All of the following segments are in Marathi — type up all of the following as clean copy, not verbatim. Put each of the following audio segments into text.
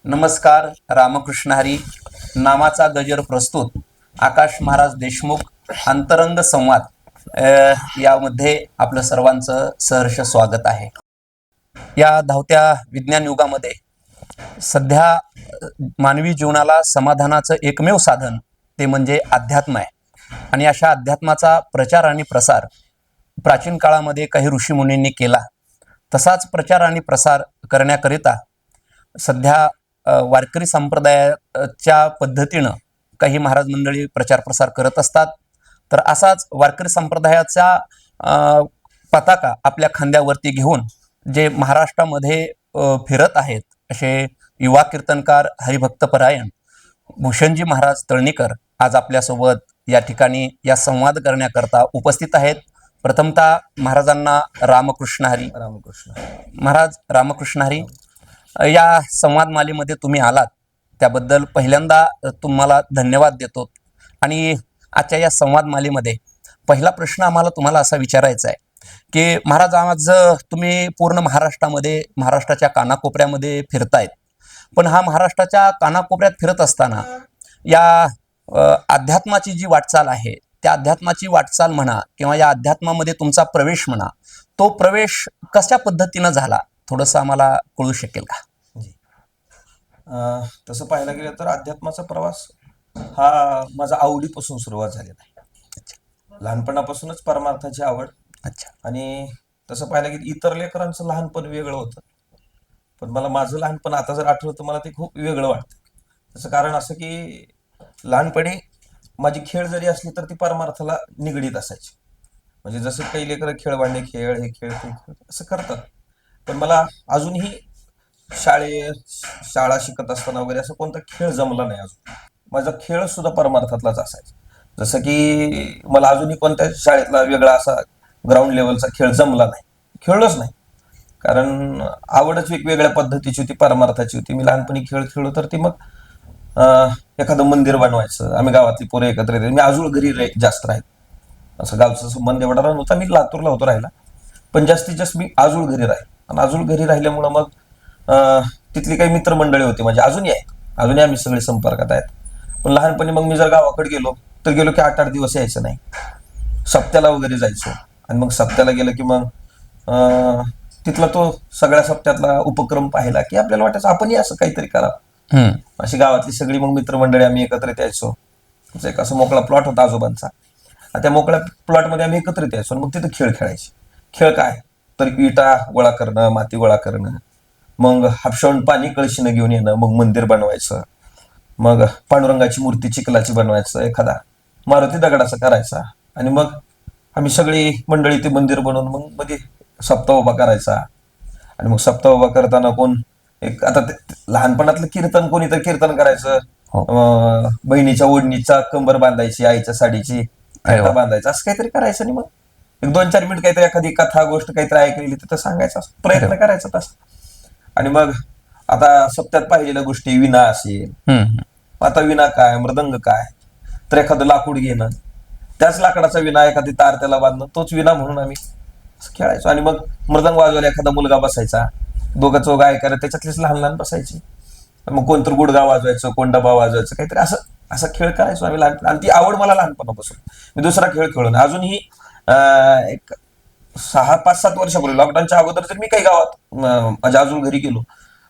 नमस्कार. रामकृष्ण हरी. नामाचा गजर प्रस्तुत आकाश महाराज देशमुख अंतरंग संवाद यामध्ये आपलं सर्वांचं सहर्ष स्वागत आहे. या धावत्या विज्ञान युगामध्ये सध्या मानवी जीवनाला समाधानाचं एकमेव साधन ते म्हणजे अध्यात्म आहे. आणि अशा अध्यात्माचा प्रचार आणि प्रसार प्राचीन काळामध्ये काही ऋषीमुनींनी केला. तसाच प्रचार आणि प्रसार करण्याकरिता सध्या वारकरी संप्रदायाच्या पद्धतीनं काही महाराज मंडळी प्रचार प्रसार करत असतात. तर असाच वारकरी संप्रदायाचा पताका आपल्या खांद्यावरती घेऊन जे महाराष्ट्रामध्ये फिरत आहेत असे युवा कीर्तनकार हरिभक्तपरायण भूषणजी महाराज तळणीकर आज आपल्यासोबत या ठिकाणी या संवाद करण्याकरता उपस्थित आहेत. प्रथमतः महाराजांना रामकृष्ण हरी. रामकृष्ण महाराज रामकृष्ण हरी. या संवाद मालेमध्ये तुम्ही आलात त्याबद्दल पहिल्यांदा तुम्हाला धन्यवाद देतो. आणि आजच्या या संवाद मालेमध्ये पहिला प्रश्न आम्हाला तुम्हाला असा विचारायचा आहे की महाराज आज तुम्ही पूर्ण महाराष्ट्राच्या कानाकोपऱ्यामध्ये फिरतायत. पण हा महाराष्ट्राच्या कानाकोपऱ्यात फिरत असताना या अध्यात्माची जी वाटचाल आहे त्या अध्यात्माची वाटचाल म्हणा किंवा या अध्यात्मामध्ये तुमचा प्रवेश म्हणा, तो प्रवेश कशा पद्धतीनं झाला थोडंसं आम्हाला कळू शकेल का? तसं पाहायला गेलं तर अध्यात्माचा प्रवास हा माझा आवडीपासून सुरुवात झालेला आहे. लहानपणापासूनच परमार्थाची आवड. अच्छा. आणि तसं पाहायला गेलं इतर लेकरांचं लहानपण वेगळं होतं, पण मला माझं लहानपण आता जर आठवतं मला ते खूप वेगळं वाटतं. त्याचं कारण असं की लहानपणी माझी खेळ जरी असली तर ती परमार्थाला निगडीत असायची. म्हणजे जसं काही लेकरं खेळवांडे खेळ, हे खेळ ते खेळ असं करतात, पण मला अजूनही शाळा शिकत असताना वगैरे असं कोणता खेळ जमला नाही. अजून माझा खेळ सुद्धा परमार्थातलाच असायचा. जसं की मला अजूनही कोणत्या शाळेतला वेगळा असा ग्राउंड लेवलचा खेळ जमला नाही, खेळलोच नाही. कारण आवडच वेगवेगळ्या पद्धतीची होती, परमार्थाची होती. मी लहानपणी खेळ खेळलो तर ती मग एखादं मंदिर बनवायचं. आम्ही गावातली पोरं एकत्र येते. मी आजूळ घरी जास्त राहील, असं गावचा संबंध एवढा नव्हता. मी लातूरला होतो राहिला, पण जास्तीत जास्त मी आजूळ घरी राहील. आणि आजूळ घरी राहिल्यामुळं मग तिथली काही मित्रमंडळी होती म्हणजे अजूनही आहेत, अजूनही आम्ही सगळे संपर्कात आहेत. पण लहानपणी मग मी जर गावाकडे गेलो की 8-8 दिवस यायचं नाही. सप्त्याला वगैरे जायचो. आणि मग सप्त्याला गेलं की मग तिथला तो सगळ्या सप्त्यातला उपक्रम पाहिला की आपल्याला वाटायचं आपणही असं काहीतरी करावं. अशी गावातली सगळी मग मित्रमंडळी आम्ही एकत्रित यायचो. एक असं मोकळा प्लॉट होता आजोबांचा. त्या मोकळ्या प्लॉटमध्ये आम्ही एकत्रित यायचो. मग तिथं खेळ खेळायचे. खेळ काय तर विटा गोळा करणं, माती गोळा करणं, मग हापशावून पाणी कळशीनं घेऊन येणं, मग मंदिर बनवायचं, मग पांडुरंगाची मूर्ती चिखलाची बनवायचं, एखादा मारुती दगडाचा करायचा. आणि मग आम्ही सगळी मंडळी ते मंदिर बनवून मग मध्ये सप्ताह उभा करायचा. आणि मग सप्ताह उभा करताना कोण एक आता लहानपणातलं कीर्तन कोणीतरी कीर्तन करायचं. बहिणीच्या ओढणीचा कंबर बांधायची, आईच्या साडीची बांधायचं, असं काहीतरी करायचं. आणि मग एक 2-4 मिनिट काहीतरी एखादी कथा गोष्ट काहीतरी ऐकलेली तिथं सांगायचा, प्रयत्न करायचा तसा. आणि मग आता सप्त्यात पाहिलेल्या गोष्टी विणा असेल, आता विणा काय, मृदंग काय, तर एखादं लाकूड घेणं, त्याच लाकडाचा विणा, एखादी तार त्याला बांधणं, तोच विणा म्हणून आम्ही खेळायचो. आणि मग मृदंग वाजवायला एखादा मुलगा बसायचा, दोघं चौघं ऐकायला त्याच्यातलीच लहान लहान बसायची. मग कोणतर गुडगा वाजवायचं, कोण डबा वाजवायचं, काहीतरी असा खेळ करायचो आम्ही लहानपणी. आणि ती आवड मला लहानपणापासून. मी दुसरा खेळ खेळून अजूनही एक 5-7 वर्षापूर्वी लॉकडाऊनच्या अगोदर तर मी काही गावात माझ्या अजून घरी गेलो,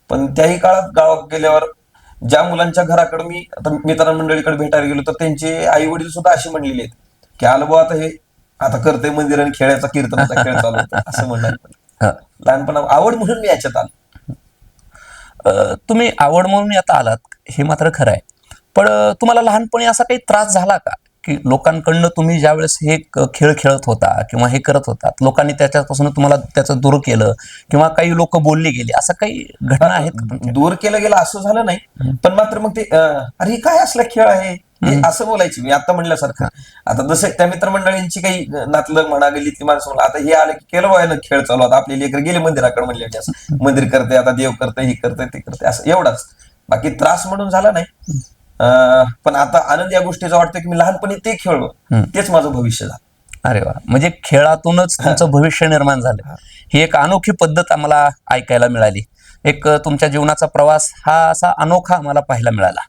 पण त्याही काळात गावात गेल्यावर ज्या मुलांच्या घराकडे मी आता मित्रमंडळीकडे भेटायला गेलो तर त्यांचे आई वडील सुद्धा अशी म्हणलेले आहेत की आलं बुवा आता हे आता करतंय मंदिर आणि खेळायचा कीर्तनाचा खेळ चालू होता असं म्हणणार. लहानपणा आवड म्हणून मी याच्यात आलो. तुम्ही आवड म्हणून आता आलात हे मात्र खरं आहे, पण तुम्हाला लहानपणी असा काही त्रास झाला का की लोकांकडनं तुम्ही ज्यावेळेस हे खेळ खेळत होता किंवा हे करत होतात लोकांनी त्याच्यापासून तुम्हाला त्याचं दूर केलं किंवा काही लोक बोलले गेले, असं काही घटना आहेत? दूर केलं गेलं असं झालं नाही, पण मात्र मग ते अरे हे काय असला खेळ आहे असं बोलायची. मी आता म्हणल्यासारखं आता जसं त्या मित्रमंडळींची काही नातलं म्हणा गेलीतली माणसं म्हणा आता हे आलं की केलं बाय ना खेळ चालू, आता आपले लेकर गेले मंदिराकडे म्हणले असं मंदिर करते, आता देव करते, हे करते, ते करते, असं एवढाच. बाकी त्रास म्हणून झाला नाही. पण आता आनंद या गोष्टीचा वाटतं की मी लहानपणी ते खेळलो, तेच माझं भविष्य झालं. अरे वा, म्हणजे खेळातूनच तुमचं भविष्य निर्माण झालं. ही एक अनोखी पद्धत आम्हाला ऐकायला मिळाली. एक तुमच्या जीवनाचा प्रवास हा असा अनोखा आम्हाला पाहायला मिळाला.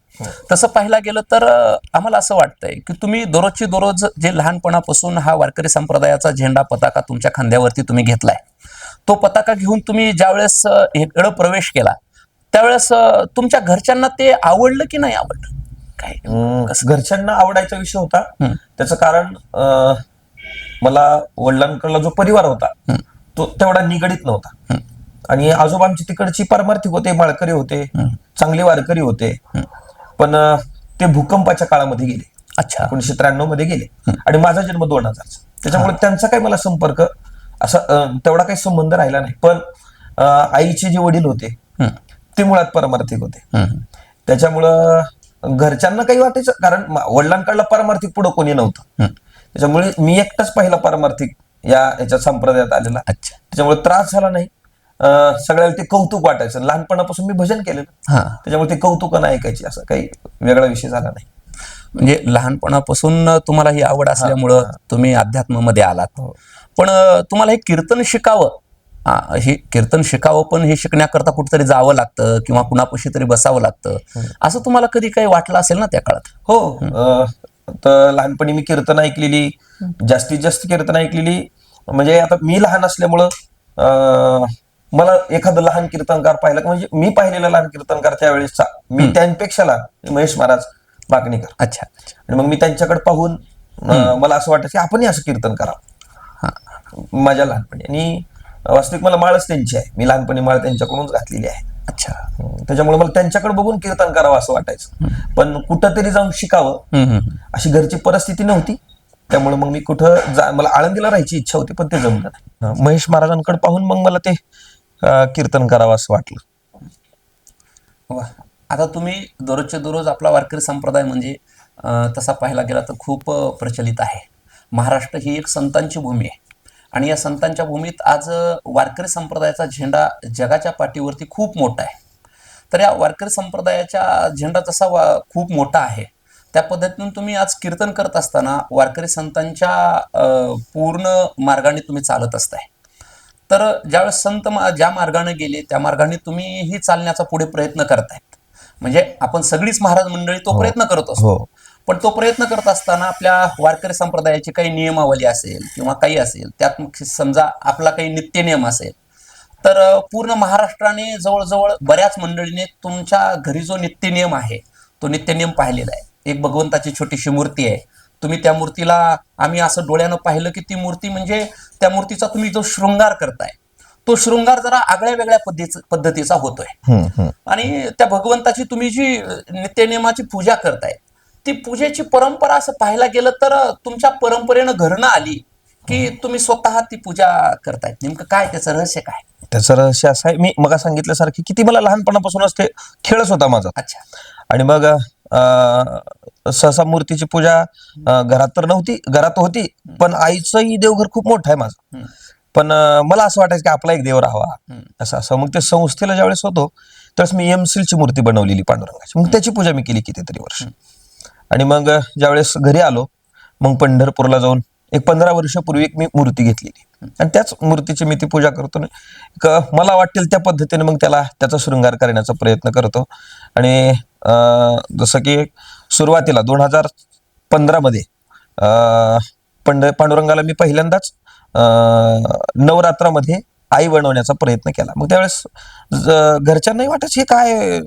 तसं पाहायला गेलं तर आम्हाला असं वाटतंय की तुम्ही दररोजची दररोज जे लहानपणापासून हा वारकरी संप्रदायाचा झेंडा पताका तुमच्या खांद्यावरती तुम्ही घेतलाय, तो पताका घेऊन तुम्ही ज्यावेळेस इकडं प्रवेश केला त्यावेळेस तुमच्या घरच्यांना ते आवडलं की नाही आवडलं? काय घरच्यांना आवडायचा विषय होता. त्याचं कारण मला वडिलांकडला जो परिवार होता तो तेवढा निगडीत नव्हता. आणि आजोबा आमची तिकडची पारमार्थिक होते, माळकरी होते, चांगले वारकरी होते. पण ते भूकंपाच्या काळामध्ये गेले. अच्छा. 1993 मध्ये गेले आणि माझा जन्म 2000चा. त्याच्यामुळे त्यांचा काही मला संपर्क असा तेवढा काही संबंध राहिला नाही. पण आईचे जे वडील होते ते मुळात पारमार्थिक होते. त्याच्यामुळं घरच्यांना काही वाटायचं, कारण वडिलांकडला पारमार्थिक पुढं कोणी नव्हतं. त्याच्यामुळे मी एकटाच पहिला पारमार्थिक याच्या संप्रदायात आलेला. त्याच्यामुळे त्रास झाला नाही. सगळ्याला ते कौतुक वाटायचं. लहानपणापासून मी भजन केलेलं, त्याच्यामुळे ते कौतुकानं ऐकायची. असा काही वेगळा विषय झाला नाही. म्हणजे लहानपणापासून तुम्हाला ही आवड असल्यामुळं तुम्ही अध्यात्मामध्ये आलात. पण तुम्हाला हे कीर्तन शिकावं, हे कीर्तन शिकावं पण हे शिकण्याकरता कुठेतरी जावं लागतं किंवा कुणापाशी तरी बसावं लागतं, असं तुम्हाला कधी काही वाटलं असेल ना त्या काळात? हो. तर लहानपणी मी कीर्तन ऐकलेली, जास्तीत जास्त कीर्तन ऐकलेली. म्हणजे आता मी लहान असल्यामुळं मला एखादं लहान कीर्तनकार पाहिलं, म्हणजे मी पाहिलेला लहान कीर्तनकार त्यावेळेसचा, मी त्यांपेक्षा लहान, महेश महाराज बाकणीकर. अच्छा. आणि मग मी त्यांच्याकडे पाहून मला असं वाटतं की आपणही असं कीर्तन करावं माझ्या लहानपणी. आणि वास्तविक मला माळच त्यांची आहे. मी लहानपणी माळ त्यांच्याकडूनच घातलेली आहे. अच्छा. त्याच्यामुळे मला त्यांच्याकडे बघून कीर्तन करावं असं वाटायचं. पण कुठंतरी जाऊन शिकावं अशी घरची परिस्थिती नव्हती. त्यामुळे मग मी मला आळंदीला राहायची इच्छा होती, पण ते जमलं नाही. महेश महाराजांकडे पाहून मग मला ते कीर्तन करावं असं वाटलं. आता तुम्ही दररोजच्या दररोज आपला वारकरी संप्रदाय म्हणजे तसा पाहायला गेला तर खूप प्रचलित आहे. महाराष्ट्र ही एक संतांची भूमी आहे आणि या संतांच्या भूमीत आज वारकरी संप्रदायाचा झेंडा जगाच्या पाठीवरती खूप मोठा आहे. तर या वारकरी संप्रदायाचा झेंडा जसा खूप मोठा आहे, त्या पद्धतीने तुम्ही आज कीर्तन करत असताना वारकरी संतांच्या पूर्ण मार्गाने तुम्ही चालत असताय. तर ज्यावेळेस संत ज्या मार्गाने गेले त्या मार्गाने तुम्हीही चालण्याचा पुढे प्रयत्न करतायत. म्हणजे आपण सगळीच महाराज मंडळी तो प्रयत्न करत असतो. पण तो प्रयत्न करत असताना आपल्या वारकरी संप्रदायाची काही नियमावली असेल किंवा काही असेल, त्यात समजा आपला काही नित्यनियम असेल, तर पूर्ण महाराष्ट्राने जवळजवळ बऱ्याच मंडळीने तुमच्या घरी जो नित्यनियम आहे तो नित्यनियम पाहिलेला आहे. एक भगवंताची छोटीशी मूर्ती आहे. तुम्ही त्या मूर्तीला, आम्ही असं डोळ्यानं पाहिलं की ती मूर्ती म्हणजे त्या मूर्तीचा तुम्ही जो शृंगार करताय तो शृंगार जरा आगळ्या वेगळ्या पद्धतीचा होतोय. आणि त्या भगवंताची तुम्ही जी नित्यनियमाची पूजा करताय ती पूजेची परंपरा असं पाहायला गेलं तर तुमच्या परंपरेनं घडणं आली की तुम्ही स्वतः ती पूजा करतायत. नेमकं काय त्याचं रहस्य काय? त्याचं रहस्य असं आहे, मी मग सांगितल्यासारखी किती मला लहानपणापासूनच ते खेळच होता माझा. अच्छा. आणि मग सहसा मूर्तीची पूजा घरात तर नव्हती, घरात होती, पण आईचंही देवघर खूप मोठं आहे माझं. पण मला असं वाटायचं की आपला एक देव राहावा असं. मग ते संस्थेला ज्यावेळेस होतो त्यावेळेस मी एमसीलची मूर्ती बनवलेली पांडुरंगाची. मग त्याची पूजा मी केली कितीतरी वर्ष. आणि मग ज्यावेळेस घरी आलो, मग पंढरपूरला जाऊन एक 15 वर्षापूर्वी एक मी मूर्ती घेतलेली आणि त्याच मूर्तीची मी ती पूजा करतो. मला वाटेल त्या पद्धतीने मग त्याचा शृंगार करण्याचा प्रयत्न करतो. आणि जसं की सुरुवातीला 2015 मध्ये पांडुरंगाला मी पहिल्यांदाच नवरात्रामध्ये आई बनवण्याचा प्रयत्न केला. मग त्यावेळेस घरच्यांनाही वाटायचं हे काय,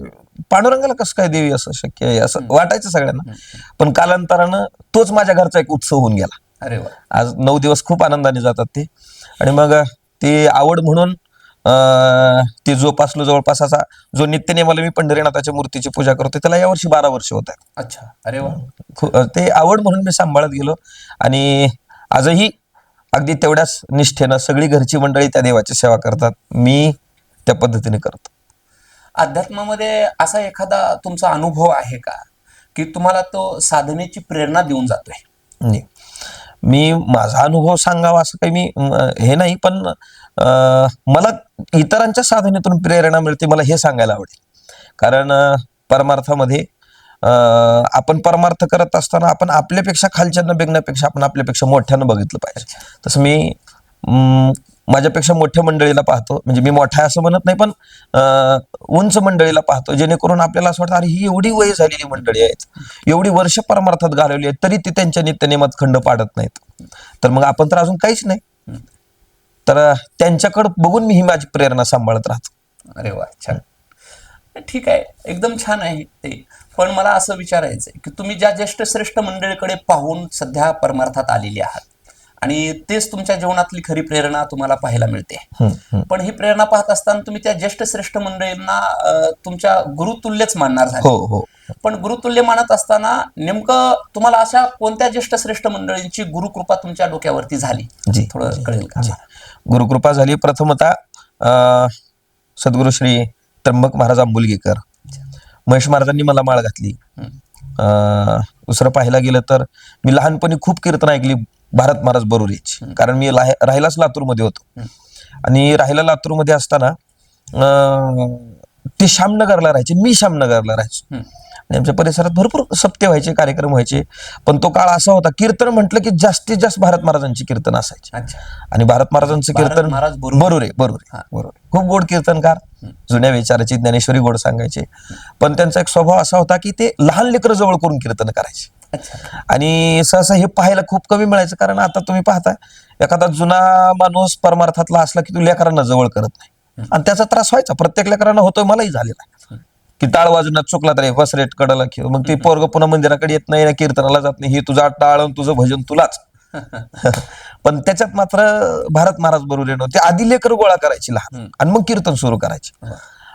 पांडुरंगाला कसं काय देवी असं शक्य आहे असं वाटायचं सगळ्यांना. पण कालांतरानं तोच माझ्या घरचा एक उत्सव होऊन गेला. अरे वा. आज 9 दिवस खूप आनंदाने जातात ते. आणि मग ती आवड म्हणून ते जोपासलो. जवळपास असा जो नित्यनेमाला मी पंढरीनाथाच्या मूर्तीची पूजा करतो त्याला यावर्षी 12 वर्ष होत आहेत. अच्छा. अरे वा. ते आवड म्हणून मी सांभाळत गेलो आणि आजही अगदी तेवढ्याच निष्ठेनं सगळी घरची मंडळी त्या देवाची सेवा करतात, मी त्या पद्धतीने करतो. अध्यात्मामध्ये असा एखादा तुमचा अनुभव आहे का की तुम्हाला तो साधनेची प्रेरणा देऊन जातोय? नाही, मी माझा अनुभव सांगावा असं काही मी हे नाही, पण मला इतरांच्या साधनेतून प्रेरणा मिळते मला हे सांगायला आवडेल. कारण परमार्थामध्ये आपण परमार्थ करत असताना आपण आपल्यापेक्षा खालच्यांना बघण्यापेक्षा आपण आपल्यापेक्षा मोठ्यानं बघितलं पाहिजे. तसं मी माझ्यापेक्षा मोठ्या मंडळीला पाहतो, म्हणजे मी मोठा आहे असं म्हणत नाही, पण उंच मंडळीला पाहतो, जेणेकरून आपल्याला असं वाटतं अरे ही एवढी वय झालेली मंडळी आहेत, एवढी वर्ष परमार्थात घालवली आहेत, तरी ती त्यांच्या नित्यनेमात खंड पाडत नाहीत. तर मग आपण तर अजून काहीच नाही. तर त्यांच्याकडे बघून मी ही माझी प्रेरणा सांभाळत राहतो. अरे वा, छान. ठीक आहे, एकदम छान आहे ते. पण मला असं विचारायचंय की तुम्ही ज्या ज्येष्ठ श्रेष्ठ मंडळीकडे पाहून सध्या परमार्थात आलेली आहात आणि तेच तुमच्या जीवनातली खरी प्रेरणा तुम्हाला पाहायला मिळते. पण ही प्रेरणा पाहत असताना तुम्ही त्या ज्येष्ठ श्रेष्ठ मंडळींना तुमच्या गुरुतुल्यच मानणार झाले. हो. पण गुरुतुल्य मानत असताना नेमकं तुम्हाला अशा कोणत्या ज्येष्ठ श्रेष्ठ मंडळींची गुरुकृपा तुमच्या डोक्यावरती झाली, थोडं कळेल का? गुरुकृपा झाली प्रथमतः सद्गुरु श्री त्र्यंबक महाराज आंबुलगेकर, महेश महाराजांनी मला माळ घातली. दुसरं पाहायला गेलं तर मी लहानपणी खूप कीर्तन ऐकली भारत महाराज बरुरेची, कारण मी राहिलाच लातूरमध्ये होतो. आणि राहिला लातूरमध्ये असताना ते श्यामनगरला राहायचे, मी श्यामनगरला राहायचो. आणि आमच्या परिसरात भरपूर सप्ते व्हायचे, कार्यक्रम व्हायचे. पण तो काळ असा होता, कीर्तन म्हटलं की जास्तीत जास्त भारत महाराजांची कीर्तन असायची. आणि भारत महाराजांचं कीर्तन बरुरे खूप गोड कीर्तनकार, जुन्या विचाराचे, ज्ञानेश्वरी गोड सांगायचे. पण त्यांचा एक स्वभाव असा होता की ते लहान लेकरं जवळ करून कीर्तन करायचे. आणि सहसा हे पाहायला खूप कमी मिळायचं, कारण आता तुम्ही पाहता एखादा जुना माणूस परमार्थातला असला की तो लेकरांना जवळ करत नाही, आणि त्याचा त्रास व्हायचा, प्रत्येक लेकरांना होतोय, मलाही झालेला की टाळ वाजवण्यात चुकला तरी बस रेट कडला खेळ, मग ते पोरग पुन्हा मंदिराकडे येत नाही ना, कीर्तनाला जात नाही, ही तुझा टाळ तुझं भजन तुलाच. पण त्याच्यात मात्र भारत महाराज बरोबर ते आधी लेकर गोळा करायची लहान, आणि मग कीर्तन सुरू करायचे.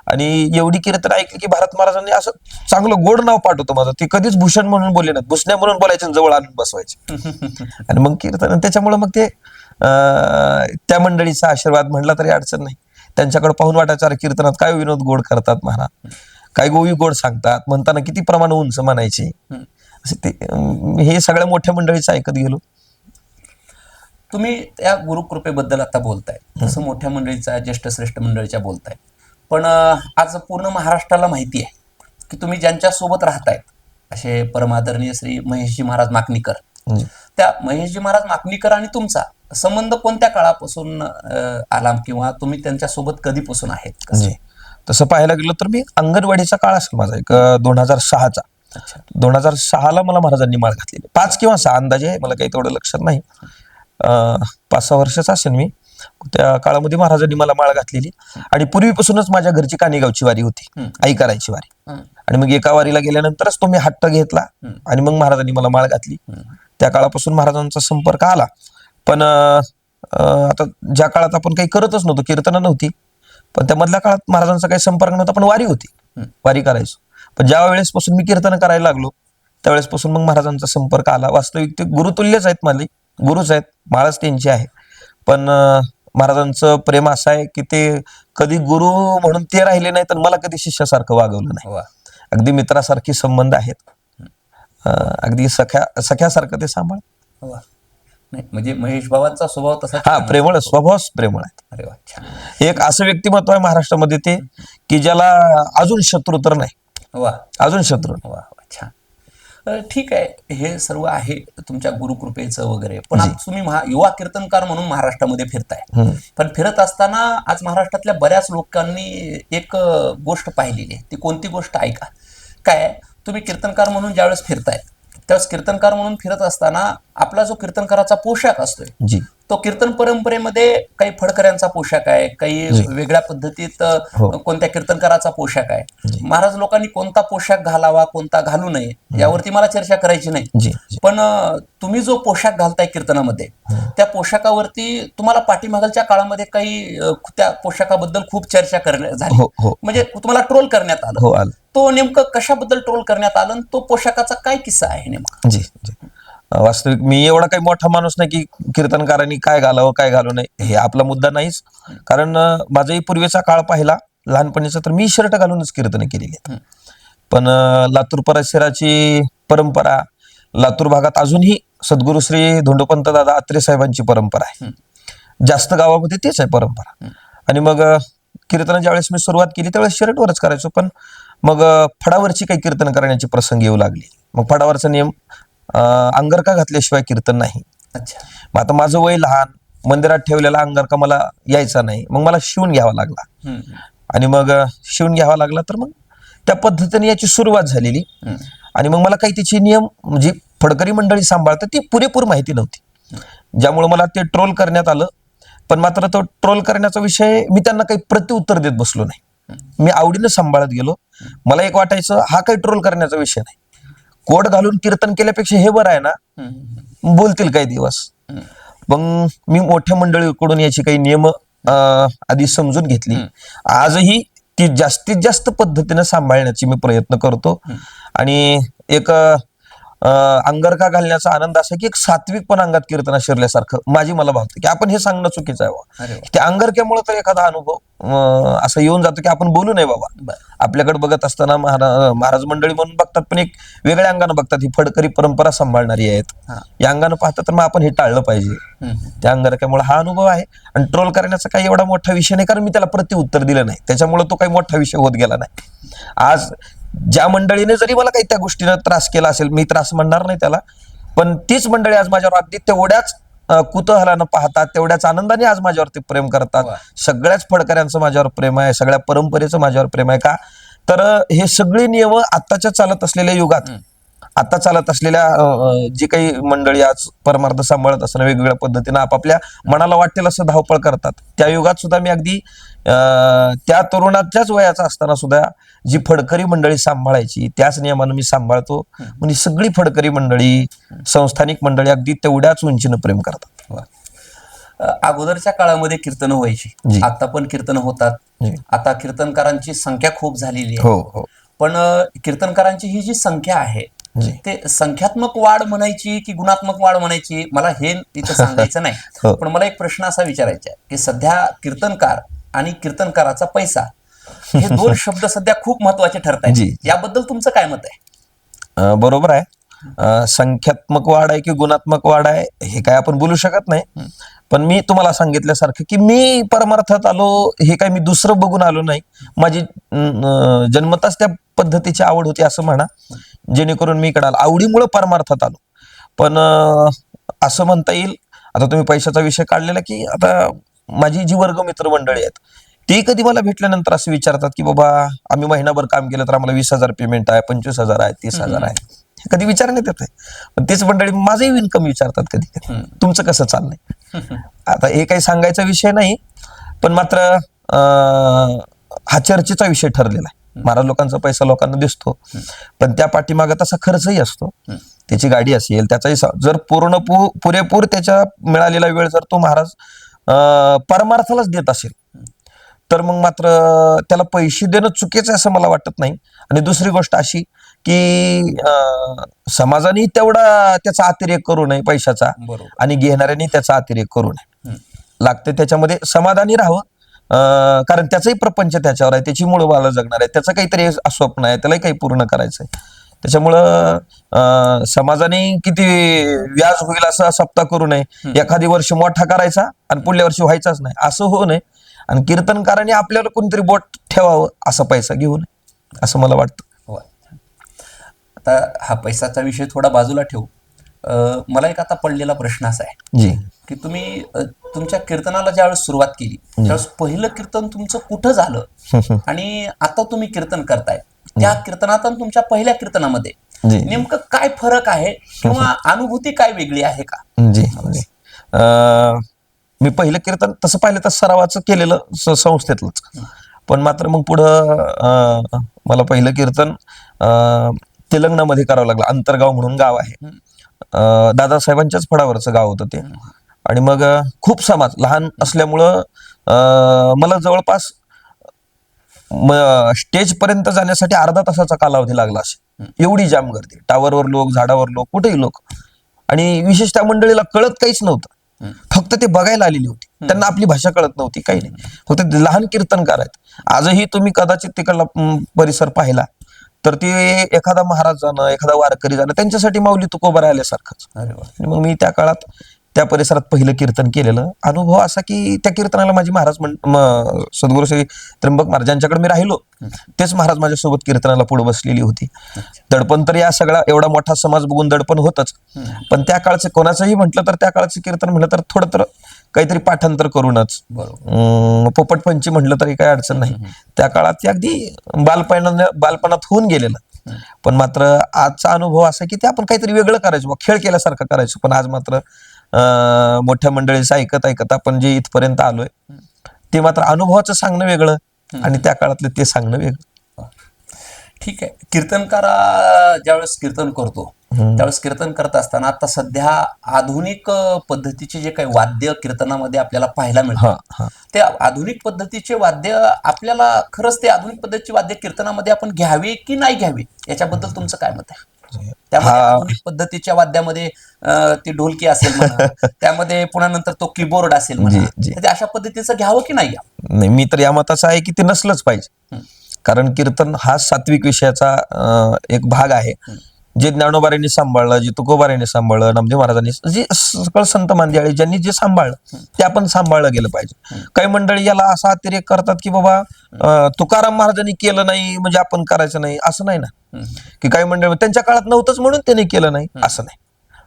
आणि एवढी कीर्तन ऐकली की भारत महाराजांनी असं चांगलं गोड नाव पाठवतं माझं, ते कधीच भूषण म्हणून बोलले नाहीत, भूषण्या म्हणून बोलायचे, जवळ आणून बसवायचे. आणि मग कीर्तन, त्याच्यामुळे मग ते त्या मंडळीचा आशीर्वाद म्हणला तरी अडचण नाही. त्यांच्याकडे पाहून वाटायचं अरे कीर्तनात काय विनोद गोड करतात महाराज, काय गोवी गोड सांगतात, म्हणताना किती प्रमाण उंच म्हणायचे. असे ते हे सगळ्या मोठ्या मंडळीचं ऐकत गेलो. तुम्ही त्या गुरुकृपेबद्दल आता बोलताय, तसं मोठ्या मंडळीचा, ज्येष्ठ श्रेष्ठ मंडळीच्या बोलताय. पण आज पूर्ण महाराष्ट्राला माहिती आहे की तुम्ही ज्यांच्या सोबत राहतायत असे परमादरणीय श्री महेशजी महाराज माकणीकर, त्या महेशजी महाराज माकणीकर आणि तुमचा संबंध कोणत्या काळापासून आला, किंवा तुम्ही त्यांच्या सोबत कधीपासून आहेत? तसं पाहायला गेलं तर मी अंगणवाडीचा काळ असेल माझा, एक 2006चा. 2006ला मला महाराजांनी माळ घातलेली, 5 किंवा 6 अंदाजे आहे, मला काही तेवढं लक्षात नाही. 5-6 वर्षाचा असेल मी. त्या काळामध्ये महाराजांनी मला माळ घातलेली. आणि पूर्वीपासूनच माझ्या घरची कानेगावची वारी होती, आई करायची वारी. आणि मग एका वारीला गेल्यानंतरच तो मी हट्ट घेतला, आणि मग महाराजांनी मला माळ घातली. त्या काळापासून महाराजांचा संपर्क आला. पण आता ज्या काळात आपण काही करतच नव्हतो, कीर्तन नव्हती, पण त्या मधल्या काळात महाराजांचा काही संपर्क नव्हता, पण वारी होती, वारी करायचो. पण ज्या वेळेसपासून मी कीर्तन करायला लागलो त्यावेळेसपासून मग महाराजांचा संपर्क आला. वास्तविक ते गुरुतुल्यच आहेत, माझे गुरुच आहेत, माळच त्यांची आहे. पण महाराजांचं प्रेम असं आहे की ते कधी गुरु म्हणून ते राहिले नाही, तर मला कधी शिष्यासारखं वागवलं नाही. अगदी मित्रासारखे संबंध आहेत, अगदी सख्यासारखं ते सांभाळ. नाही म्हणजे महेश बाबांचा स्वभाव तसा, हा, प्रेमळ स्वभाव, प्रेमळ आहे. अरे वा, छान. एक असं व्यक्तिमत्व आहे महाराष्ट्रामध्ये ते की ज्याला अजून शत्रू तर नाही. वा, अजून शत्रू. वा, छान. ठीक आहे, हे सर्व आहे तुमच्या गुरुकृपेचं वगैरे. पण आज तुम्ही युवा कीर्तनकार म्हणून महाराष्ट्रामध्ये फिरताय. पण फिरत असताना आज महाराष्ट्रातल्या बऱ्याच लोकांनी एक गोष्ट पाहिलेली आहे. ती कोणती गोष्ट ऐका. काय, तुम्ही कीर्तनकार म्हणून ज्यावेळेस फिरताय त्यावेळेस कीर्तनकार म्हणून फिरत असताना आपला जो कीर्तनकाराचा पोशाख असतोय तो कीर्तन परंपरेमध्ये काही फडकऱ्यांचा पोशाख आहे, काही वेगळ्या पद्धतीत कोणत्या कीर्तनकाराचा पोशाख आहे. महाराज लोकांनी कोणता पोशाख घालावा, कोणता घालू नये यावरती मला चर्चा करायची नाही. पण तुम्ही जो पोशाख घालताय कीर्तनामध्ये, त्या पोशाखावरती तुम्हाला पाठीमागच्या काळामध्ये काही त्या पोशाखाबद्दल खूप चर्चा झाली, म्हणजे तुम्हाला ट्रोल करण्यात आलं. तो नेमकं कशाबद्दल ट्रोल करण्यात आलं, तो पोशाखाचा काय किस्सा आहे नेमका? वास्तविक मी एवढा काही मोठा माणूस नाही की कीर्तनकारांनी काय घालावं काय घालू नये, हे आपला मुद्दा नाहीच. कारण माझाही पूर्वीचा काळ पाहिला लहानपणीचा, तर मी शर्ट घालूनच कीर्तन केलेली आहेत. पण लातूर परिसराची परंपरा, लातूर भागात अजूनही सद्गुरु श्री धोंडोपंत दादा अत्रे साहेबांची परंपरा आहे. जास्त गावामध्ये तेच आहे परंपरा. आणि मग कीर्तन ज्यावेळेस मी सुरुवात केली त्यावेळेस शर्टवरच करायचो. पण मग फडावरची काही कीर्तन करण्याची प्रसंग येऊ लागली. मग फडावरचा नियम, अंगरखा घातल्याशिवाय कीर्तन नाही. अच्छा. मग आता माझं वय लहान, मंदिरात ठेवलेला अंगारका मला यायचा नाही, मग मला शिवून घ्यावा लागला. हम्म. आणि मग शिवून घ्यावा लागला, तर मग त्या पद्धतीने याची सुरुवात झालेली. आणि मग मला काही तिचे नियम म्हणजे फडकरी मंडळी सांभाळतात ती पुरेपूर माहिती नव्हती, ज्यामुळे मला ते ट्रोल करण्यात आलं. पण मात्र तो ट्रोल करण्याचा विषय मी त्यांना काही प्रत्युत्तर देत बसलो नाही. मी आवडीनं सांभाळत गेलो. मला एक वाटायचं हा काही ट्रोल करण्याचा विषय नाही, कोट घालून कीर्तन केल्यापेक्षा हे बरं आहे ना, बोलतील काही दिवस. मग मी मोठ्या मंडळीकडून याची काही नियम आधी समजून घेतली. आजही ती जास्तीत जास्त पद्धतीने सांभाळण्याची मी प्रयत्न करतो. आणि एक अंगरखा घालण्याचा आनंद असा की एक सात्विक पण अंगात कीर्तना शिरल्यासारखं मला भावतं की आपण हे सांगणं चुकीचं आहे अरे बाबा. त्या अंगरख्यामुळे तर एखादा अनुभव असा येऊन जातो की आपण बोलू नये बाबा. आपल्याकडे बघत असताना महाराज मंडळी म्हणून बघतात, पण एक वेगळ्या अंगानं बघतात. ही फडकरी परंपरा सांभाळणारी आहेत, या अंगानं पाहतात, तर मग आपण हे टाळलं पाहिजे. त्या अंगरख्यामुळे हा अनुभव आहे. आणि ट्रोल करण्याचा काही एवढा मोठा विषय नाही, कारण मी त्याला प्रत्युत्तर दिलं नाही, त्याच्यामुळे तो काही मोठा विषय होत गेला नाही. आज ज्या मंडळीने जरी मला काही त्या गोष्टीनं त्रास केला असेल, मी त्रास म्हणणार नाही त्याला, पण तीच मंडळी आज माझ्यावर अगदी तेवढ्याच कुतूहलानं पाहतात, तेवढ्याच आनंदाने आज माझ्यावरती प्रेम करतात. सगळ्याच फडकऱ्यांचं माझ्यावर प्रेम आहे, सगळ्या परंपरेचं माझ्यावर प्रेम आहे. का तर हे सगळे नियम आत्ताच्या चालत असलेल्या युगात, आता चालत असलेल्या जी काही मंडळी आज परमार्थ सांभाळत असताना वेगवेगळ्या पद्धतीनं आपापल्या मनाला वाटेल असं धावपळ करतात, त्या युगात सुद्धा मी अगदी त्या तरुणाच्याच वयाचा असताना सुद्धा जी फडकरी मंडळी सांभाळायची त्याच नियमानं मी सांभाळतो. म्हणजे सगळी फडकरी मंडळी, संस्थानिक मंडळी अगदी तेवढ्याच उंचीनं प्रेम करतात. अगोदरच्या काळामध्ये कीर्तन व्हायची, आता पण कीर्तन होतात. आता कीर्तनकारांची संख्या खूप झालेली आहे. हो. पण कीर्तनकारांची ही जी संख्या आहे ते संख्यात्मक वाढ म्हणायची की गुणात्मक वाढ म्हणायची, मला हे इथं सांगायचं नाही. पण मला एक प्रश्न असा विचारायचा आहे की सध्या कीर्तनकार आणि कीर्तनकाराचा पैसा हे दोन शब्द सध्या खूप महत्वाचे ठरत आहेत. याबद्दल तुमचं काय मत आहे? बरोबर आहे. संख्यात्मक वाढ आहे की गुणात्मक वाढ आहे हे काय आपण बोलू शकत नाही. पण मी तुम्हाला सांगितल्यासारखं की मी परमार्थात आलो हे काय मी दुसरं बघून आलो नाही. माझी जन्मताच त्या पद्धतीची आवड होती असं म्हणा, जेणेकरून मी इकडे आलो, आवडीमुळे परमार्थात आलो. पण असं म्हणता येईल, आता तुम्ही पैशाचा विषय काढलेला, की आता माझी जी वर्ग मित्र मंडळी आहेत ते कधी मला भेटल्यानंतर असं विचारतात की बाबा आम्ही महिनाभर काम केलं तर आम्हाला 20,000 पेमेंट आहे, 25,000 आहे, 30,000 आहे, कधी विचारण्यात येत आहे. पण तेच मंडळी माझंही इन्कम विचारतात कधी कधी, तुमचं कसं चाललंय. आता हे काही सांगायचा विषय नाही, पण मात्र हा चर्चेचा विषय ठरलेला आहे. महाराज लोकांचा पैसा लोकांना दिसतो, पण त्या पाठीमागे तसा खर्चही असतो. त्याची गाडी असेल, त्याचाही जर पुरेपूर त्याच्या मिळालेला वेळ जर तो महाराज परमार्थालाच देत असेल तर मग मात्र त्याला पैसे देणं चुकीचं असं मला वाटत नाही. आणि दुसरी गोष्ट अशी की समाजाने तेवढा त्याचा अतिरेक करू नये पैशाचा, आणि घेणाऱ्यांनी त्याचा अतिरेक करू नये. लागते त्याच्यामध्ये समाधानी राहावं, कारण त्याचाही प्रपंच त्याच्यावर आहे, त्याची मूळ बाळ जगणार आहे, त्याचं काहीतरी स्वप्न आहे, त्यालाही काही पूर्ण करायचं आहे. त्याच्यामुळं समाजाने किती व्याज होईल असं सप्ताह करू नये. एखादी वर्ष मोठा करायचा आणि पुढल्या वर्षी व्हायचाच नाही, असं होऊ नये. आणि कीर्तनकारांनी आपल्याला कोणतरी बोट ठेवावं, असा पैसा घेऊ नये असं मला वाटतं. आता हा पैसाचा विषय थोडा बाजूला ठेवू. मला एक आता पडलेला प्रश्न असा आहे की तुम्ही तुमच्या कीर्तनाला ज्यावेळेस सुरुवात केली त्यावेळेस पहिलं कीर्तन तुमचं कुठं झालं आणि आता तुम्ही कीर्तन करताय त्या कीर्तनात आणि तुमच्या पहिल्या कीर्तनामध्ये नेमकं काय फरक आहे किंवा अनुभूती काय वेगळी आहे का? मी पहिलं कीर्तन तसं पाहिलं तर सरावाचं केलेलं संस्थेतलंच, पण मात्र मग पुढं मला पहिलं कीर्तन तेलंगणामध्ये करावं लागलं. अंतरगाव म्हणून गाव आहे, दादासाहेबांच्याच फडावरचं गाव होतं ते. आणि मग खूप समाज लहान असल्यामुळं मला जवळपास स्टेज पर्यंत जाण्यासाठी अर्धा तासाचा कालावधी लागला असे, एवढी जाम गर्दी, टावरवर लोक, झाडावर लोक, कुठेही लोक. आणि विशेषतः मंडळीला कळत काहीच नव्हतं, फक्त ते बघायला आलेली होती, त्यांना आपली भाषा कळत नव्हती, काही नाही, फक्त लहान कीर्तनकार आहेत. आजही तुम्ही कदाचित तिकडला परिसर पाहिला तर ते एखादा महाराज जाणं, एखादा वारकरी जाणं त्यांच्यासाठी माऊली तुकोबा आल्यासारखंच. मग मी त्या काळात त्या परिसरात पहिलं कीर्तन केलेलं. अनुभव असा की त्या कीर्तनाला माझी महाराज सद्गुरू श्री त्र्यंबक महाराजांच्याकडे मी राहिलो, तेच महाराज माझ्यासोबत कीर्तनाला पुढे बसलेली होती. दडपण तर या सगळा एवढा मोठा समाज बघून दडपण होतच, पण त्या काळचं कोणाचंही म्हटलं तर त्या काळचं कीर्तन म्हटलं तर थोडं तर काहीतरी पाठांतर करूनच बरोबर. पोपटपंची म्हटलं तरी काही अडचण नाही. त्या काळात ते अगदी बालपणात होऊन गेलेलं. पण मात्र आजचा अनुभव असा की ते आपण काहीतरी वेगळं करायचो, खेळ केल्यासारखं करायचो. पण आज मात्र मोठ्या मंडळीचं ऐकत ऐकत आपण जे इथपर्यंत आलोय ते मात्र अनुभवाचं सांगणं वेगळं आणि त्या काळातलं ते सांगणं वेगळं. ठीक आहे. कीर्तनकार ज्यावेळेस कीर्तन करतो त्यावेळेस कीर्तन करत असताना आता सध्या आधुनिक पद्धतीचे जे काही वाद्य कीर्तनामध्ये आपल्याला पाहायला मिळतात, ते आधुनिक पद्धतीचे वाद्य आपल्याला खरंच ते आधुनिक पद्धतीचे वाद्य कीर्तनामध्ये आपण घ्यावे की नाही घ्यावे याच्याबद्दल तुमचं काय मत आहे? त्यामध्ये आधुनिक पद्धतीच्या वाद्यामध्ये ती ढोलकी असेल म्हणा, त्यामध्ये पुन्हा नंतर तो कीबोर्ड असेल म्हणा, ते अशा पद्धतीचं घ्यावं की नाही घ्यावं? नाही, मी तर या मताचा आहे की ते नसलंच पाहिजे. कारण कीर्तन हा सात्विक विषयाचा एक भाग आहे. जे ज्ञानोबारांनी सांभाळलं, जे तुकोबारांनी सांभाळलं, नामदेव महाराजांनी, जे सकळ संत मांदियाळी ज्यांनी जे सांभाळलं ते आपण सांभाळलं गेलं पाहिजे. काही मंडळी याला असा अतिरेक करतात की बाबा तुकाराम महाराजांनी केलं नाही म्हणजे आपण करायचं नाही, असं नाही ना. की काही मंडळी त्यांच्या काळात नव्हतंच म्हणून त्यांनी केलं नाही, असं नाही.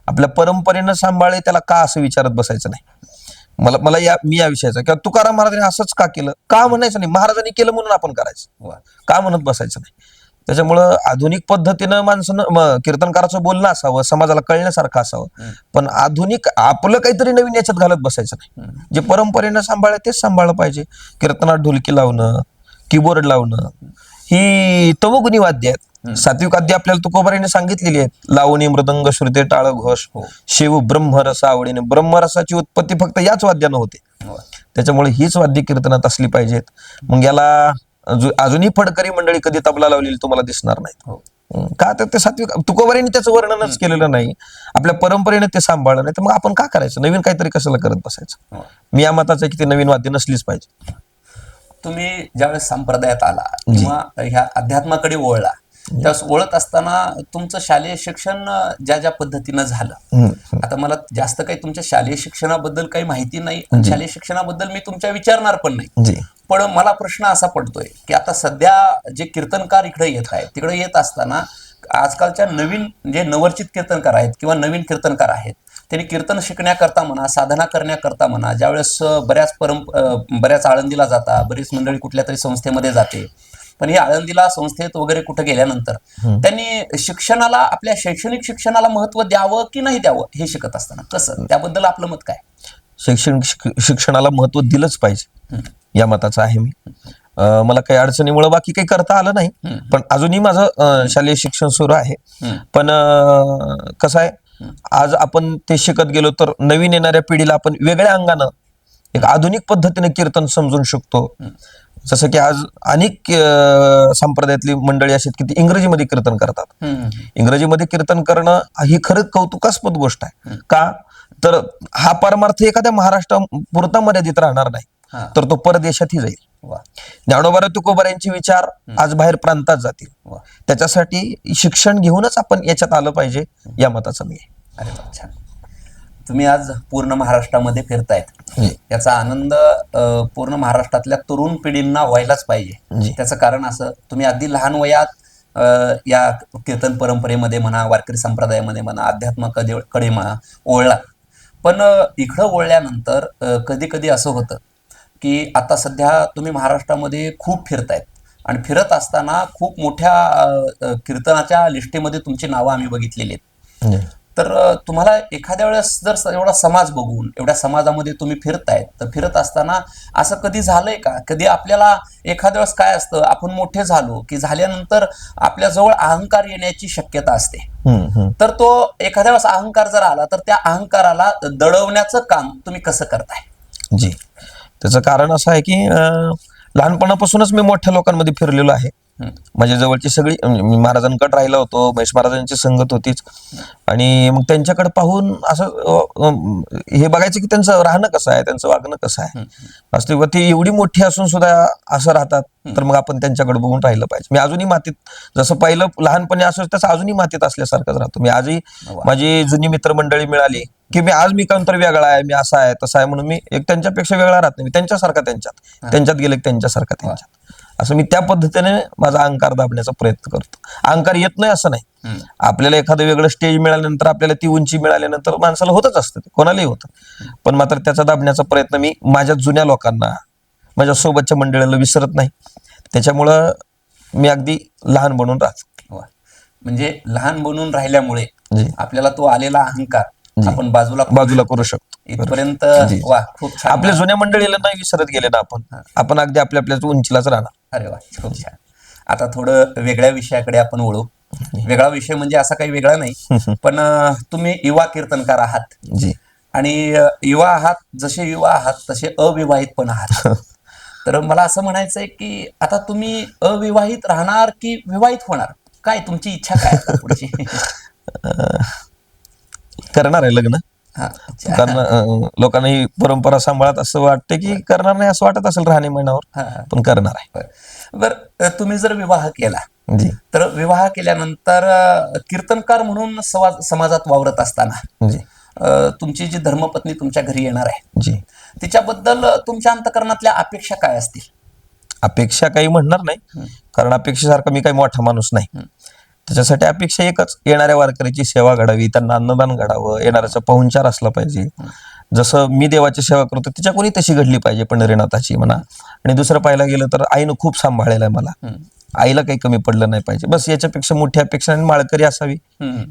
आपल्या परंपरेनं सांभाळले त्याला का असं विचारत बसायचं नाही. मला मी या विषयाचा किंवा तुकाराम महाराजांनी असंच का केलं का म्हणायचं नाही, महाराजांनी केलं म्हणून आपण करायचं का म्हणत बसायचं नाही. त्याच्यामुळं आधुनिक पद्धतीनं माणसानं कीर्तनकाराचं बोलणं असावं, समाजाला कळण्यासारखं असावं. पण आधुनिक आपलं काहीतरी नवीन याच्यात घालत बसायचं नाही. जे परंपरेनं सांभाळलं तेच सांभाळलं पाहिजे. कीर्तनात ढोलकी लावणं, कीबोर्ड लावणं ही तमोगुणी वाद्य आहेत. सात्विक वाद्य आपल्याला तुकोबारांनी सांगितलेली आहेत. लावणी, मृदंग, श्रुते, टाळ, घोष, शिव ब्रह्मरस आवडीने. ब्रह्मरसाची उत्पत्ती फक्त याच वाद्यानं होते. त्याच्यामुळे हीच वाद्य कीर्तनात असली पाहिजेत. मग याला अजूनही फडकरी मंडळी कधी तबला लावलेली तुम्हाला दिसणार नाही. का तर ते सात्विक तुकोबारांनी त्याचं वर्णनच केलेलं नाही, आपल्या परंपरेने ते सांभाळलं नाही. तर मग आपण का करायचं, नवीन काहीतरी कशाला करत बसायचं. मी या मताचं आहे की ते नवीन वाद्य नसलीच पाहिजे. तुम्ही ज्यावेळेस संप्रदायात आला किंवा ह्या अध्यात्माकडे वळला त्यावेळेस वळत असताना तुमचं शालेय शिक्षण ज्या ज्या पद्धतीनं झालं, आता मला जास्त काही तुमच्या शालेय शिक्षणाबद्दल काही माहिती नाही, शालेय शिक्षणाबद्दल मी तुमच्या विचारणार पण नाही. पण मला प्रश्न असा पडतोय की आता सध्या जे कीर्तनकार इकडे येत आहेत, तिकडे येत असताना आजकालच्या नवीन जे नवरचित कीर्तनकार आहेत किंवा नवीन कीर्तनकार आहेत, त्यांनी कीर्तन शिकण्याकरता म्हणा, साधना करण्याकरता म्हणा, ज्यावेळेस बऱ्याच आळंदीला जाता, बरीच मंडळी कुठल्या तरी संस्थेमध्ये जाते. पण हे आळंदीला संस्थेत वगैरे कुठे गेल्यानंतर त्यांनी शिक्षणाला, आपल्या शैक्षणिक शिक्षणाला महत्व द्यावं की नाही द्यावं हे शिकत असताना कसं, त्याबद्दल आपलं मत काय? शैक्षणिक शिक्षणाला महत्व दिलंच पाहिजे या मताचा आहे मी. मला काही अडचणीमुळे बाकी काही करता आलं नाही, पण अजूनही माझं शालेय शिक्षण सुरू आहे. पण कसं आहे, आज आपण ते शिकत गेलो तर नवीन येणाऱ्या पिढीला आपण वेगळ्या अंगानं एक आधुनिक पद्धतीने कीर्तन समजून शकतो. जसं की आज अनेक संप्रदायातली मंडळी अशी की ती इंग्रजीमध्ये कीर्तन करतात. इंग्रजीमध्ये कीर्तन करणं ही खरंच कौतुकास्पद गोष्ट आहे. का तर हा परमार्थ एखाद्या महाराष्ट्रापुरता मर्यादित राहणार नाही, तर तो परदेशातही जाईल. ज्ञानोबा तुकोबा यांचे विचार आज बाहेर प्रांतात जातील. त्याच्यासाठी शिक्षण घेऊनच आपण याच्यात आलं पाहिजे या मताचा मी आहे. अरे वा, छान. तुम्ही आज पूर्ण महाराष्ट्रामध्ये फिरतायत, याचा आनंद पूर्ण महाराष्ट्रातल्या तरुण पिढींना व्हायलाच पाहिजे. त्याचं कारण असं, तुम्ही अगदी लहान वयात या कीर्तन परंपरेमध्ये म्हणा, वारकरी संप्रदायामध्ये म्हणा, अध्यात्माकडे म्हणा ओळला. पण इकडं वळल्यानंतर कधी कधी असं होतं की आता सध्या तुम्ही महाराष्ट्रामध्ये खूप फिरतायत आणि फिरत असताना खूप मोठ्या कीर्तनाच्या लिस्टेमध्ये तुमची नावं आम्ही बघितलेली आहेत. तर तुम्हाला एखाद्या वेळेस जर एवढा समाज बघून, एवढ्या समाजामध्ये तुम्ही फिरतायत, तर फिरत असताना असं कधी झालंय का, कधी आपल्याला एखाद्या वेळेस काय असतं, आपण मोठे झालो की झाल्यानंतर आपल्या जवळ अहंकार येण्याची शक्यता असते. तर तो एखाद्या वेळेस अहंकार जर आला तर त्या अहंकाराला दडवण्याचं काम तुम्ही कसं करताय? जी, त्याचं कारण असं आहे की लहानपणापासूनच मी मोठ्या लोकांमध्ये फिरलेलो आहे. माझ्या जवळची सगळी, मी महाराजांकडे राहिला होतो, महेश महाराजांची संगत होतीच. आणि मग त्यांच्याकडे पाहून असं हे बघायचं की त्यांचं राहणं कसं आहे, त्यांचं वागणं कसं आहे. असते ती एवढी मोठी असून सुद्धा असं राहतात, तर मग आपण त्यांच्याकडे बघून राहिलं पाहिजे. मी अजूनही मातीत, जसं पहिलं लहानपणी असं तसं अजूनही मातीत असल्यासारखंच राहतो मी आजही. माझी जुनी मित्रमंडळी मिळाली की मी आज मी कोणतर वेगळा आहे, मी असा आहे तसा आहे म्हणून मी एक त्यांच्यापेक्षा वेगळा राहत नाही. मी त्यांच्यासारखा त्यांच्यात गेले त्यांच्यासारखा त्यांच्यात. असं मी त्या पद्धतीने माझा अहंकार दाबण्याचा प्रयत्न करतो. अहंकार येत नाही असं नाही. आपल्याला एखादं वेगळं स्टेज मिळाल्यानंतर, आपल्याला ती उंची मिळाल्यानंतर माणसाला होतच असतं, ते कोणालाही होतं. पण मात्र त्याचा दाबण्याचा प्रयत्न मी माझ्या जुन्या लोकांना, माझ्या सोबतच्या मंडळीला विसरत नाही. त्याच्यामुळं मी अगदी लहान बनून राहतो. वा. म्हणजे लहान बनून राहिल्यामुळे जी. आपल्याला तो आलेला अहंकार जी. आपण बाजूला बाजूला करू शकतो. इथपर्यंत. जी. वा, खूप छान. आपल्या जुन्या मंडळीला नाही विसरत गेले ना आपण अगदी आपल्या आपल्या उंचीलाच राहणार. अरे वा, खूप छान. आता थोडं वेगळ्या विषयाकडे आपण वळू. वेगळा विषय म्हणजे असा काही वेगळा नाही, पण तुम्ही युवा कीर्तनकार आहात. जी. आणि युवा आहात, जसे युवा आहात तसे अविवाहित पण आहात. तर मला असं म्हणायचंय की आता तुम्ही अविवाहित राहणार की विवाहित होणार, काय तुमची इच्छा काय आता पुढची? करणार आहे लग्न. हा, अच्छा. कारण लोकांना ही परंपरा सांभाळत असं वाटतं की करणार नाही असं वाटत असेल राहणीमानावर, हा, हा. पण करणार आहे. बरं, तुम्ही जर विवाह केला जी. तर विवाह केल्यानंतर कीर्तनकार म्हणून समाजात वावरत असताना जी. तुमची जी धर्मपत्नी तुमच्या घरी येणार आहे, जी. तिच्याबद्दल तुमच्या अंतःकरणातल्या अपेक्षा काय असतील? अपेक्षा काही म्हणणार नाही, कारण अपेक्षेसारखा मी काही मोठा माणूस नाही. त्याच्यासाठी अपेक्षा एकच, येणाऱ्या वारकऱ्याची सेवा घडावी, त्यांना अन्नदान घडावं, येणाऱ्याचा पाहुणचार असला पाहिजे. जसं मी देवाची सेवा करतो तिच्याकडून तशी घडली पाहिजे पंढरीनाथाची म्हणा. आणि दुसरं पाहायला गेलं तर आईनं खूप सांभाळलेलं आहे मला. आईला काही कमी पडलं नाही पाहिजे, बस याच्यापेक्षा मोठी अपेक्षा नाही. माळकरी असावी,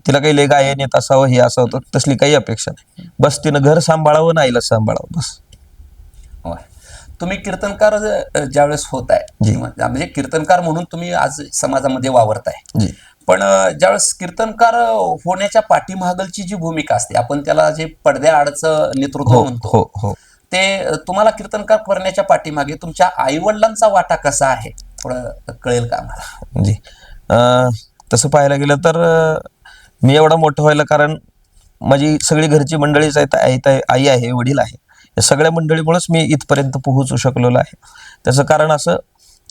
तिला काही लय गायन येत असावं, हे असावं, तसली काही अपेक्षा नाही. बस तिनं घर सांभाळावं आणि आईला सांभाळावं, बस. वा. तुम्ही कीर्तनकार ज्यावेळेस होत आहे, म्हणजे कीर्तनकार म्हणून तुम्ही आज समाजामध्ये वावरताय, जी. पण ज्यावेळेस कीर्तनकार होण्याच्या पाठीमागलची जी भूमिका असते, आपण त्याला जे पडद्याआडचं नेतृत्व म्हणतो, हो हो, ते तुम्हाला कीर्तनकार करण्याच्या पाठीमागे तुमच्या आईवडिलांचा वाटा कसा आहे, थोडं कळेल का आम्हाला? जी. तसं पाहायला गेलं तर मी एवढा मोठं व्हायला कारण माझी सगळी घरची मंडळीच आहेत. आई आहे, वडील आहे, या सगळ्या मंडळीमुळेच मी इथपर्यंत पोहोचू शकलेलो आहे. त्याचं कारण असं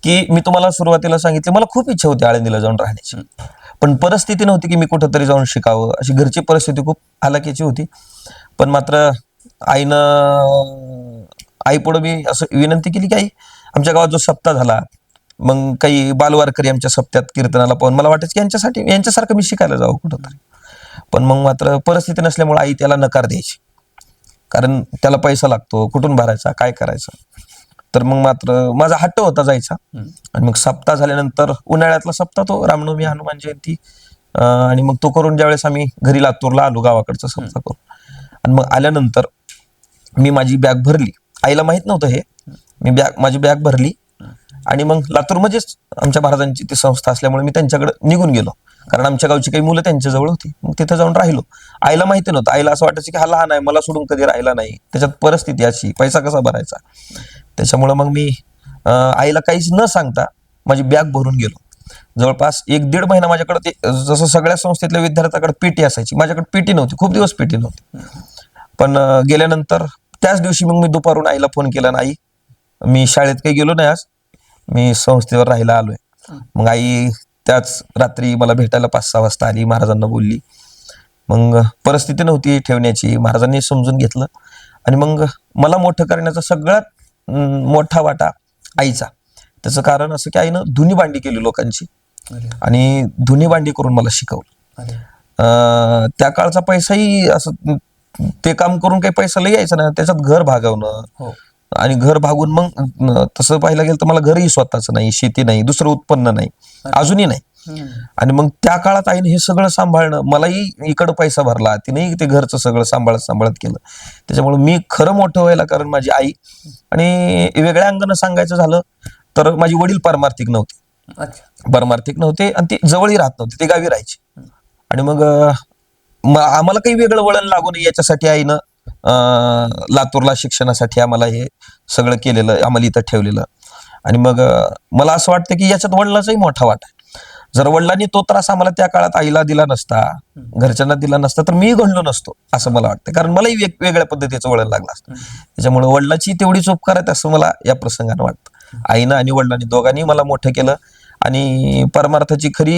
की मी तुम्हाला सुरुवातीला सांगितले, मला खूप इच्छा होती आळंदीला जाऊन राहण्याची, पण परिस्थिती नव्हती की मी कुठंतरी जाऊन शिकावं. अशी घरची परिस्थिती खूप हालाकीची होती. पण मात्र आईपुढं मी असं विनंती केली की आई, आमच्या गावात जो सप्ताह झाला, मग काही बालवारकरी आमच्या सप्त्यात कीर्तनाला पाहून मला वाटायचं की यांच्यासारखं मी शिकायला जावं कुठंतरी. पण मग मात्र परिस्थिती नसल्यामुळे आई त्याला नकार द्यायची, कारण त्याला पैसा लागतो, कुठून भरायचा, काय करायचं. तर मग मात्र माझा हट्ट होता जायचा. आणि मग सप्ताह झाल्यानंतर उन्हाळ्यातला सप्ताह, तो रामनवमी, हनुमान जयंती, आणि मग तो करून ज्यावेळेस आम्ही घरी लातूरला आलो, गावाकडचा सप्ताह करून, आणि मग आल्यानंतर मी माझी बॅग भरली. आईला माहित नव्हतं हे. मी माझी बॅग भरली आणि मग लातूरमध्येच आमच्या महाराजांची ती संस्था असल्यामुळे मी त्यांच्याकडे निघून गेलो, कारण आमच्या गावची काही मुलं त्यांच्याजवळ होती. मग तिथे जाऊन राहिलो. आईला माहिती नव्हतं. आईला असं वाटायचं की हा लहान आहे, मला सोडून कधी राहिला नाही, त्याच्यात परिस्थिती अशी, पैसा कसा भरायचा. त्याच्यामुळं मग मी आईला काहीच न सांगता माझी बॅग भरून गेलो. जवळपास 1-1.5 महिना माझ्याकडे, ते जसं सगळ्या संस्थेतल्या विद्यार्थ्याकडे पीटी असायची, माझ्याकडे पीटी नव्हती. खूप दिवस पीटी नव्हती. पण गेल्यानंतर त्याच दिवशी मग मी दुपारून आईला फोन केला, ना आई, मी शाळेत काही गेलो नाही आज, मी संस्थेवर राहायला आलोय. मग आई त्याच रात्री मला भेटायला 5-6 वाजता आली, महाराजांना बोलली. मग परिस्थिती नव्हती ठेवण्याची, महाराजांनी समजून घेतलं. आणि मग मला मोठं करण्याचा सगळ्यात मोठा वाटा आईचा. त्याचं कारण असं की आईनं धुनी भांडी केली लोकांची, आणि धुनी भांडी करून मला शिकवलं. त्या काळचा पैसाही असं, ते काम करून काही पैसा लई यायचा नाही, त्याच्यात घर भागवणं, आणि घर भागून मग तसं पाहायला गेलं तर मला घरही स्वतःच नाही, शेती नाही, दुसरं उत्पन्न नाही, अजूनही नाही. आणि मग त्या काळात आईने हे सगळं सांभाळणं, मलाही इकडं पैसा भरला, तिनेही ते घरचं सगळं सांभाळत केलं. त्याच्यामुळे मी खरं मोठं व्हायला कारण माझी आई. आणि वेगळ्या अंगानं सांगायचं झालं तर माझी वडील परमार्थिक नव्हते, आणि ते जवळही राहत नव्हते, ते गावी राहायचे. आणि मग आम्हाला काही वेगळं वळण लागू नये याच्यासाठी आईनं लातूरला शिक्षणासाठी आम्हाला हे सगळं केलेलं, आम्हाला इथं ठेवलेलं. आणि मग मला असं वाटतं की याच्यात वडिलांचाही मोठा वाटा आहे. जर वडिलांनी तो त्रास आम्हाला त्या काळात आईला दिला नसता, घरच्यांना दिला नसता, तर मी घडलो नसतो असं मला वाटतं, कारण मलाही वेगवेगळ्या पद्धतीचं वळण लागलं असतं. त्याच्यामुळे वडिलांची तेवढीच उपकार आहेत असं मला या प्रसंगानं वाटतं. आईनं आणि वडिलांनी दोघांनी मला मोठं केलं. आणि परमार्थाची खरी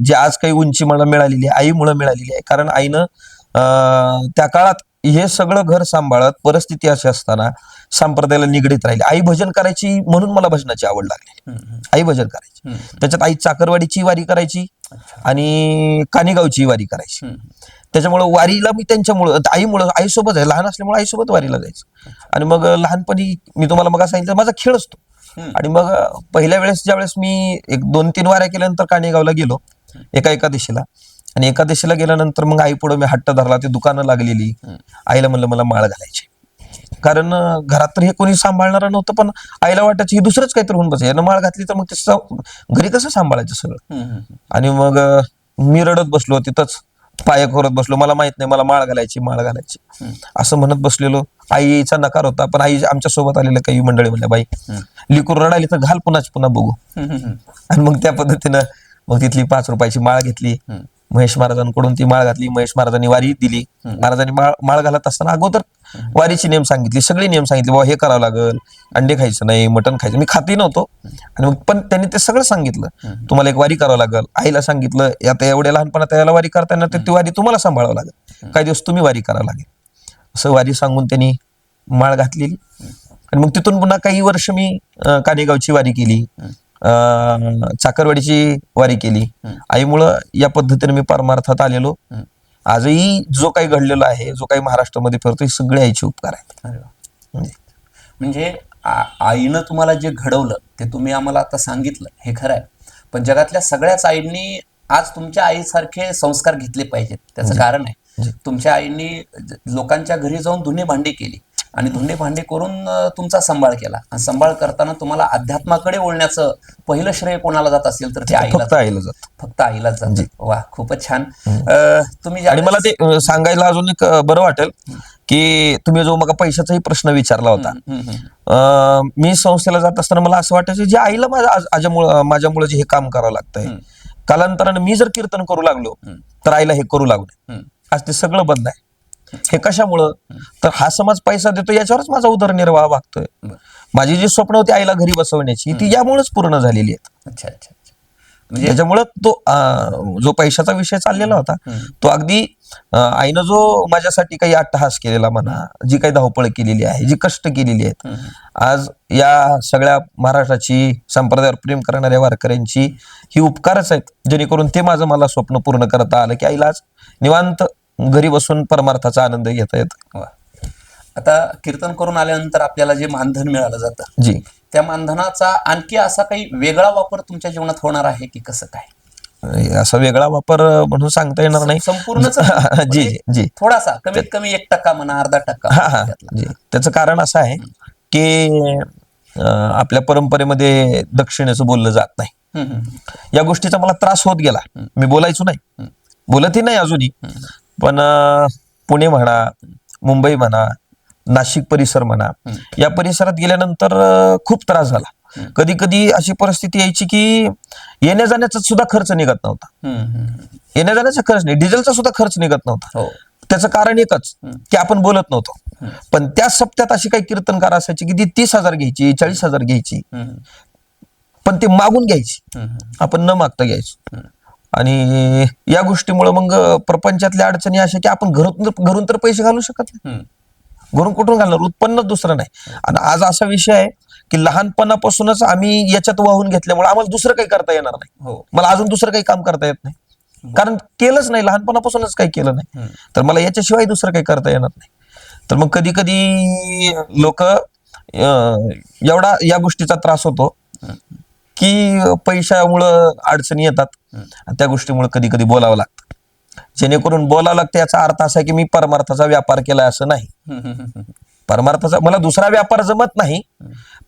जी आज काही उंची मला मिळालेली आहे, आईमुळे मिळालेली आहे. कारण आईनं त्या काळात हे सगळं घर सांभाळत परिस्थिती अशी असताना संप्रदायाला निगडीत राहिली. आई भजन करायची म्हणून मला भजनाची आवड लागली. आई भजन करायची, त्याच्यात आई चाकरवाडीची वारी करायची आणि कानेगावची वारी करायची. त्याच्यामुळे वारीला मी त्यांच्यामुळं आईमुळं, आईसोबत आहे, लहान असल्यामुळे आईसोबत वारीला जायचं. आणि मग लहानपणी मी तुम्हाला मग सांगितलं माझा खेळ असतो. आणि मग पहिल्या वेळेस ज्यावेळेस मी 1-2-3 वाऱ्या केल्यानंतर कानेगावला गेलो एकादशीला, आणि एकादशीला गेल्यानंतर मग आई पुढे मी हट्ट धरला. ते दुकानं लागलेली, आईला म्हणलं मला माळ घालायची, कारण घरात तर हे कोणी सांभाळणार नव्हतं. पण आईला वाटायचं ही दुसरंच काहीतरी होऊन बसायचं, यानं माळ घातली तर मग ते घरी कसं सांभाळायचं सगळं. आणि मग मी रडत बसलो तिथंच, पाया करत बसलो, मला माहित नाही, मला माळ घालायची असं म्हणत बसलेलो. आईचा नकार होता, पण आई आमच्या सोबत आलेल्या काही मंडळी म्हणल्या, बाई लिकूर रडाली तर घाल पुन्हा बघू. आणि मग त्या पद्धतीनं मग तिथली 5 रुपयाची माळ घेतली, महेश महाराजांकडून ती माळ घातली. महेश महाराजांनी वारी दिली. महाराजांनी माळ घालत असताना अगोदर वारीची नियम सांगितली, सगळे नियम सांगितले, बाबा हे करावं लागल, अंडे खायचं नाही, मटण खायचं. मी खाती नव्हतो, आणि मग पण त्यांनी ते सगळं सांगितलं, तुम्हाला एक वारी करावं लागल. आईला सांगितलं, आता एवढ्या लहानपणात याला वारी करताना ती वारी तुम्हाला सांभाळावं लागेल, काही दिवस तुम्ही वारी करावं लागेल, असं वारी सांगून त्यांनी माळ घातलेली. आणि मग तिथून पुन्हा काही वर्ष मी कानेगावची वारी केली, चाकरवाडीची वारी केली. आईमुळं या पद्धतीने मी परमार्थात आलेलो. आजही जो काही घडलेला आहे, जो काही महाराष्ट्रामध्ये फिरतो, सगळे आईचे उपकार आहेत. म्हणजे आईनं तुम्हाला जे घडवलं ते तुम्ही आम्हाला आता सांगितलं, हे खरं आहे. पण जगातल्या सगळ्याच आईंनी आज तुमच्या आईसारखे संस्कार घेतले पाहिजेत. त्याचं कारण आहे, तुमच्या आईंनी लोकांच्या घरी जाऊन धुणी भांडी केली, आणि धुणे भांडे करून तुमचा सांभाळ केला. आणि सांभाळ करताना तुम्हाला अध्यात्माकडे वळण्याचं पहिलं श्रेय कोणाला जात असेल तर ते फक्त आईला जात, फक्त आईलाच जात. वा, खूपच छान. तुम्ही आणि मला ते सांगायला अजून एक बरं वाटेल की तुम्ही जो मग पैशाचाही प्रश्न विचारला होता, मी संस्थेला जात असताना मला असं वाटायचं जे आईला माझ्यामुळे जे हे काम करावं लागतंय, कालांतराने मी जर कीर्तन करू लागलो तर आईला हे करू लागलो. आज ते सगळं बंद आहे. हे कशामुळं, तर हा समाज पैसा देतो याच्यावरच माझा उदरनिर्वाह भागतोय. माझी जी स्वप्न होती आईला घरी बसवण्याची, ती यामुळेच पूर्ण झालेली आहेत. अच्छा अच्छा. म्हणजे त्याच्यामुळं तो जो पैशाचा विषय चाललेला होता, तो अगदी आईनं जो माझ्यासाठी काही अट्टहास केलेला म्हणा, जी काही धावपळ केलेली आहे, जी कष्ट केलेली आहेत, आज या सगळ्या महाराष्ट्राची, संप्रदायावर प्रेम करणाऱ्या वारकऱ्यांची ही उपकारच आहेत, जेणेकरून ते मला स्वप्न पूर्ण करता आलं की आईला आज निवांत घरी बसून परमार्थाचा आनंद घेता येतो. आता कीर्तन करून आल्यानंतर आपल्याला जे मानधन मिळालं जातं, जी, त्या मानधनाचा आणखी असा काही वेगळा वापर तुमच्या जीवनात होणार आहे की कसं काय? असा वेगळा वापर म्हणून सांगता येणार नाही. संपूर्णच जी जी जी, थोडासा, कमीत कमी 1% म्हणा, 0.5%. जी, त्याचं कारण असं आहे की आपल्या परंपरेमध्ये दक्षिणेचं बोललं जात नाही. या गोष्टीचा मला त्रास होत गेला. मी बोलायचो नाही, बोलतही नाही अजूनही. पण पुणे म्हणा, मुंबई म्हणा, नाशिक परिसर म्हणा, या परिसरात गेल्यानंतर खूप त्रास झाला. कधी कधी अशी परिस्थिती यायची की येण्या जाण्याचा सुद्धा खर्च निघत नव्हता. येण्या जाण्याचा खर्च नाही, डिझेलचा सुद्धा खर्च निघत नव्हता. त्याचं कारण एकच की आपण बोलत नव्हतो. पण त्या सप्त्यात अशी काही कीर्तनकार असायची की ती 30,000 घ्यायची, 40,000 घ्यायची, पण ते मागून घ्यायची, आपण न मागता घ्यायचो. आणि या गोष्टीमुळे मग प्रपंचातल्या अडचणी अशा की आपण घरून तर पैसे घालू शकत नाही. घरून कुठून घालणार, उत्पन्न दुसरं नाही. आणि आज असा विषय आहे की लहानपणापासूनच आम्ही याच्यात वाहून घेतल्यामुळे आम्हाला दुसरं काही करता येणार नाही. मला अजून दुसरं काही काम करता येत नाही, कारण केलंच नाही, लहानपणापासूनच काही केलं नाही, तर मला याच्याशिवाय दुसरं काही करता येणार नाही. तर मग कधी कधी लोक एवढा या गोष्टीचा त्रास होतो की पैशामुळं अडचणी येतात, त्या गोष्टीमुळे कधी कधी बोलावं लागतं. जेणेकरून बोलावं लागतं याचा अर्थ असा की मी परमार्थाचा व्यापार केलाय असं नाही. परमार्थाचा मला दुसरा व्यापार जमत नाही,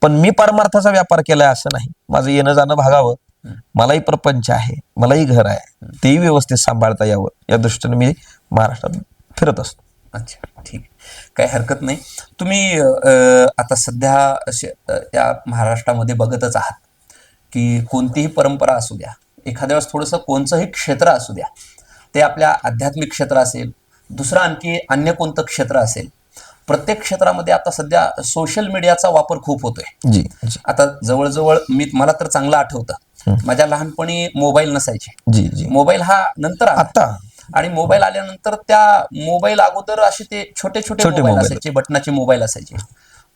पण मी परमार्थाचा व्यापार केलाय असं नाही. माझं येणं जाणं भागावं, मलाही प्रपंच आहे, मलाही घर आहे, तेही व्यवस्थित सांभाळता यावं, या दृष्टीने मी महाराष्ट्रात फिरत असतो. अच्छा, ठीक आहे, काही हरकत नाही. तुम्ही आता सध्या या महाराष्ट्रामध्ये बघतच आहात की कोणतीही परंपरा असू द्या, एखाद्या वेळेस थोडंसं कोणतंही क्षेत्र असू द्या, ते आपल्या आध्यात्मिक क्षेत्र असेल, दुसरं आणखी अन्य कोणतं क्षेत्र असेल, प्रत्येक क्षेत्रामध्ये आता सध्या सोशल मीडियाचा वापर खूप होतोय. जी, आता जवळजवळ मला तर चांगलं आठवतं, माझ्या लहानपणी मोबाईल नसायचे. जी जी, मोबाईल हा नंतर आता आणि मोबाईल आल्यानंतर त्या मोबाईल अगोदर असे ते छोटे छोटे छोटे मोबाईल मोबाईल असायचे, बटनाचे मोबाईल असायचे.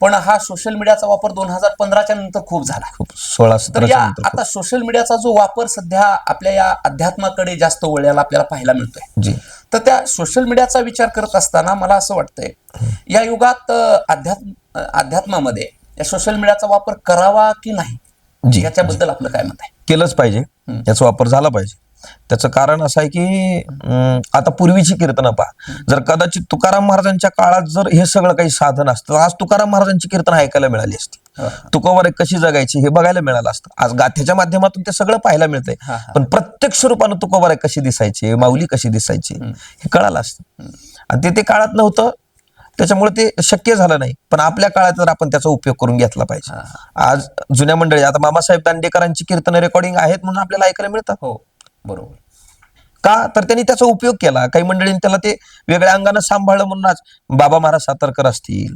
पण हा सोशल मीडियाचा वापर 2015च्या नंतर खूप झाला. खूप 16 तर 17 या नंतर आता सोशल मीडियाचा जो वापर सध्या आपल्या या अध्यात्माकडे जास्त वळलेला आपल्याला पाहायला मिळतोय. जी तर त्या सोशल मीडियाचा विचार करत असताना मला असं वाटतंय, या युगात अध्यात्मामध्ये या सोशल मीडियाचा वापर करावा की नाही, जी याच्याबद्दल आपलं काय मत आहे? केलंच पाहिजे, याचा वापर झाला पाहिजे. त्याचं कारण असं आहे की आता पूर्वीची कीर्तनं पहा, जर कदाचित तुकाराम महाराजांच्या काळात जर हे सगळं काही साधन असतं, आज तुकाराम महाराजांची कीर्तन ऐकायला मिळाली असती. तुकोबारे कशी जगायची हे बघायला मिळालं असतं. आज गाथ्याच्या माध्यमातून ते सगळं पाहायला मिळतंय, पण प्रत्यक्ष रूपानं तुकोबारे कशी दिसायची, माऊली कशी दिसायची हे कळालं असतं. आणि ते काळात नव्हतं, त्याच्यामुळे ते शक्य झालं नाही. पण आपल्या काळात जर आपण त्याचा उपयोग करून घेतला पाहिजे. आज जुन्या मंडळी, आता मामासाहेब दांडेकरांची कीर्तन रेकॉर्डिंग आहेत म्हणून आपल्याला ऐकायला मिळतात. हो, बरोबर. का तर त्यांनी त्याचा उपयोग केला. काही मंडळींनी त्याला ते वेगळ्या अंगानं सांभाळलं म्हणून आज बाबा महाराज सातारकर असतील,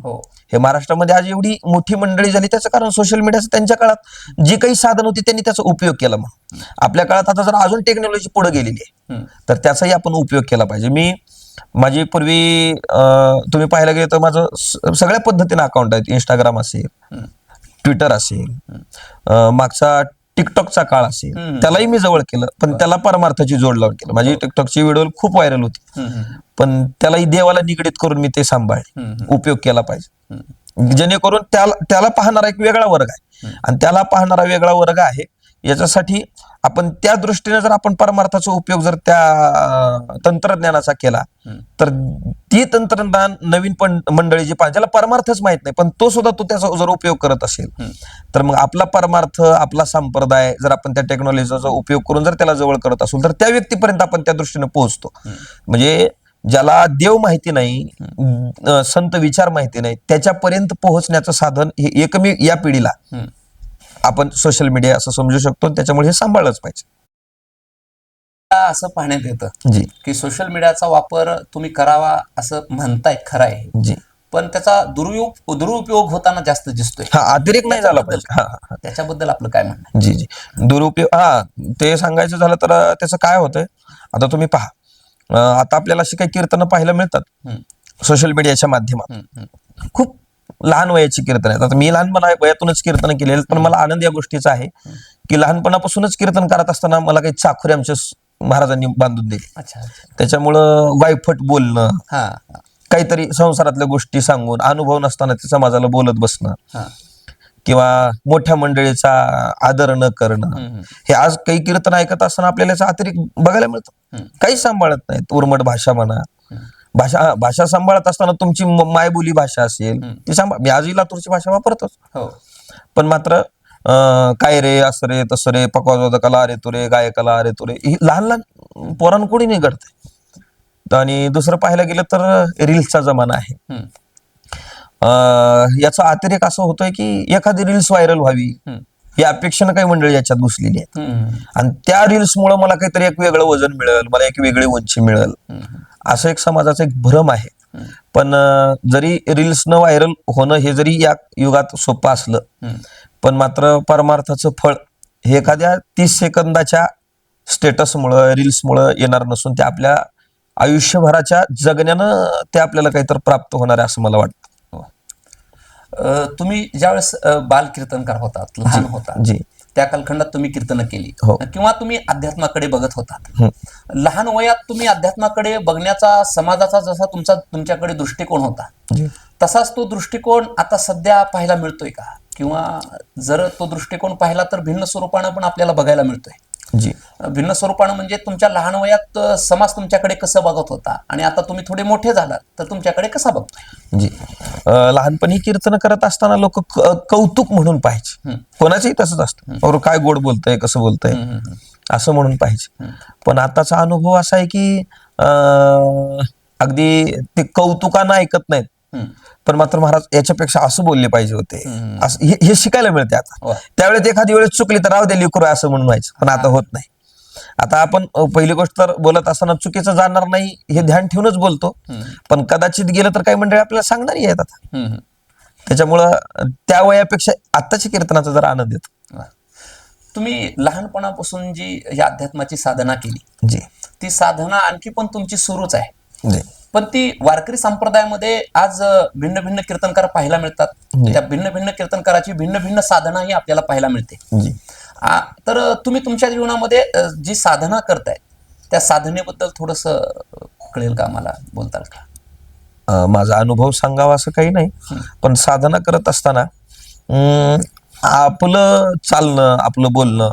हे महाराष्ट्रामध्ये आज एवढी मोठी मंडळी झाली, त्याचं कारण सोशल मीडियाचं. त्यांच्या काळात जी काही साधन होती त्यांनी त्याचा उपयोग केला. मग आपल्या काळात आता जर अजून टेक्नॉलॉजी पुढे गेलेली आहे तर त्याचाही आपण उपयोग केला पाहिजे. माझी पूर्वी तुम्ही पाहायला गेलं तर माझं सगळ्या पद्धतीने अकाउंट आहेत. इंस्टाग्राम असेल, ट्विटर असेल, मागचा टिकटॉकचा काळ असेल, त्यालाही मी जवळ केलं, पण त्याला परमार्थाची जोड लावून केलं. माझी टिकटॉकची व्हिडिओ खूप व्हायरल होती, पण त्यालाही देवाला निगडीत करून मी ते सांभाळले. उपयोग केला पाहिजे, जेणेकरून त्याला पाहणारा एक वेगळा वर्ग आहे आणि त्याला पाहणारा वेगळा वर्ग आहे. याच्यासाठी आपण त्या दृष्टीने जर आपण परमार्थाचा उपयोग जर त्या तंत्रज्ञानाचा केला तर ती तंत्रज्ञान नवीन मंडळी जी पाहिजे, ज्याला परमार्थच माहित नाही, पण तो सुद्धा तो त्याचा जर उपयोग करत असेल तर मग आपला परमार्थ, आपला संप्रदाय जर आपण त्या टेक्नॉलॉजीचा उपयोग करून जर त्याला जवळ करत असू तर त्या व्यक्तीपर्यंत आपण त्या दृष्टीने पोहोचतो. म्हणजे ज्याला देव माहिती नाही, संत विचार माहिती नाही, त्याच्यापर्यंत पोहोचण्याचं साधन हे एकमेव या पिढीला आपण सोशल मीडिया असं समजू शकतो. त्याच्यामुळे हे सांभाळलंच पाहिजे. असं पाहण्यात येतं की सोशल मीडियाचा वापर तुम्ही करावा असं म्हणताय, खरं आहे जी, पण त्याचा दुरुपयोग होताना जास्त दिसतोय. अतिरेक नाही झाला पाहिजे. त्याच्याबद्दल आपलं काय म्हणणं आहे? जी जी, दुरुपयोग ते सांगायचं झालं तर त्याचं काय होतंय, आता तुम्ही पहा, आता आपल्याला अशी काही कीर्तनं पाहायला मिळतात सोशल मीडियाच्या माध्यमातून. खूप लहान वयाची कीर्तन आहेत. आता मी लहानपणा वयातूनच कीर्तन केले, पण मला आनंद या गोष्टीचा आहे की लहानपणापासूनच कीर्तन करत असताना मला काही चाखुरे आमच्या महाराजांनी बांधून दिले. त्याच्यामुळं वायफट बोलणं, काहीतरी संसारातल्या गोष्टी सांगून, अनुभव नसताना ते समाजाला बोलत बसणं, किंवा मोठ्या मंडळीचा आदर न करणं, हे आज काही कीर्तन ऐकत असताना आपल्याला याचा अतिरेक बघायला मिळतो. काही सांभाळत नाहीत. उर्मट भाषा म्हणा, भाषा सांभाळत असताना तुमची मायबोली भाषा असेल ती सांभाळ. मी आजही लातूरची भाषा वापरतोच, पण मात्र काय रे, असं रे, तसं रे, पकवाजवादकाला अरे तुरे, गायकाला अरे तुरे, लहान लहान पोरांकडून नाही घडतंय. आणि दुसरं पाहायला गेलं तर रील्सचा जमाना आहे. याचा अतिरेक असं होतोय की एखादी रील्स व्हायरल व्हावी या अपेक्षेनं काही मंडळी याच्यात घुसलेली आहेत, आणि त्या रील्समुळे मला काहीतरी एक वेगळं वजन मिळेल, मला एक वेगळी उंची मिळेल, असं एक समाजाचा एक भ्रम आहे. पण जरी रील्स न व्हायरल होणं हे जरी या युगात सोपं असलं, पण मात्र परमार्थाचं फळ हे एखाद्या 30 सेकंदाच्या स्टेटसमुळं, रील्समुळं येणार नसून ते आपल्या आयुष्यभराच्या जगण्यानं ते आपल्याला काहीतरी प्राप्त होणार आहे असं मला वाटतं. तुम्ही ज्यावेळेस बाल कीर्तनकार होतात, लहान होता, त्या कालखंडात तुम्ही कीर्तन केली किंवा तुम्ही अध्यात्माकडे बघत होतात, लहान वयात तुम्ही अध्यात्माकडे बघण्याचा समाजाचा जसा तुमच्याकडे दृष्टिकोन होता तसाच तो दृष्टिकोन आता सध्या पाहायला मिळतोय का? किंवा जर तो दृष्टिकोन पाहिला तर भिन्न स्वरूपानं पण आपल्याला बघायला मिळतोय. भिन्न स्वरूपानं म्हणजे तुमच्या लहान वयात समाज तुमच्याकडे कसं बघत होता आणि आता तुम्ही थोडे मोठे झालात तर तुमच्याकडे कसा बघतोय? जी, लहानपणी कीर्तन करत असताना लोक कौतुक म्हणून पाहिजे, कोणाचंही तसंच असतं, और काय गोड बोलतंय, कसं बोलतंय असं म्हणून पाहिजे. पण आताचा अनुभव असा आहे की अगदी ते कौतुकानं ऐकत नाहीत, पण मात्र महाराज याच्यापेक्षा असं बोलले पाहिजे होते, असं हे शिकायला मिळते आता. त्यावेळेस एखादी वेळेस चुकली तर राव दे लेकरू असं म्हणून व्हायचं, पण आता होत नाही. आता आपण पहिली गोष्ट तर बोलत असताना चुकीचं जाणार नाही हे ध्यान ठेवूनच बोलतो, पण कदाचित गेलं तर काही मंडळी आपल्याला सांगणारही आहेत आता. त्याच्यामुळं त्या वयापेक्षा आत्ताच्या कीर्तनाचा जरा आनंद येतो. तुम्ही लहानपणापासून जी या अध्यात्माची साधना केली ती साधना आणखी पण तुमची सुरूच आहे. जी पण ती वारकरी संप्रदायामध्ये आज भिन्न भिन्न कीर्तनकार पाहायला मिळतात. त्या भिन्न भिन्न कीर्तनकाराची भिन्न भिन्न साधना ही आपल्याला पाहायला मिळते. जी तर तुम्ही तुमच्या जीवनामध्ये जी साधना करताय त्या साधनेबद्दल थोडस कळेल का, मला बोलताल का? माझा अनुभव सांगावा असं काही नाही, पण साधना करत असताना आपलं चालणं, आपलं बोलणं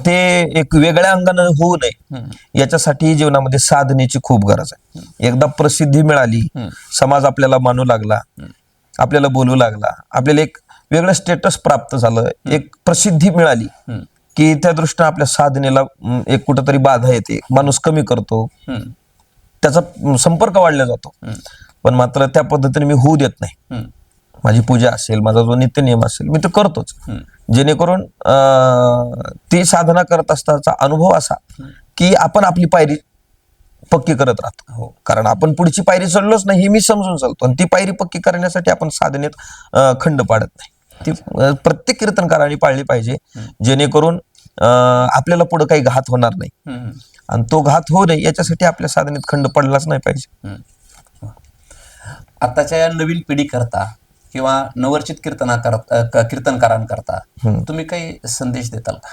ते एक वेगळ्या अंगानं होऊ नये याच्यासाठी जीवनामध्ये साधनेची खूप गरज आहे. एकदा प्रसिद्धी मिळाली, समाज आपल्याला मानू लागला, आपल्याला बोलू लागला, आपल्याला एक वेगळं स्टेटस प्राप्त झालं, एक प्रसिद्धी मिळाली की त्या दृष्टीने आपल्या साधनेला एक कुठंतरी बाधा येते, माणूस कमी करतो, त्याचा संपर्क वाढला जातो. पण मात्र त्या पद्धतीने मी होऊ देत नाही. माझी पूजा असेल, माझा जो नित्यनियम असेल, मी तो करतोच, जेणेकरून ती साधना करत असतानाचा अनुभव असा की आपण आपली पायरी पक्की करत राहतो. कारण आपण पुढची पायरी चढलोच नाही हे मी समजून चालतो, आणि ती पायरी पक्की करण्यासाठी आपण साधनेत खंड पाडत नाही. ती प्रत्येक कीर्तनकाराने पाळली पाहिजे, जेणेकरून आपल्याला पुढे काही घात होणार नाही, आणि तो घात होऊ नये याच्यासाठी आपल्या साधनेत खंड पडलाच नाही पाहिजे. आताच्या या नवीन पिढी करता किंवा नवरचित कीर्तनकारांकरता तुम्ही काही संदेश देताल का?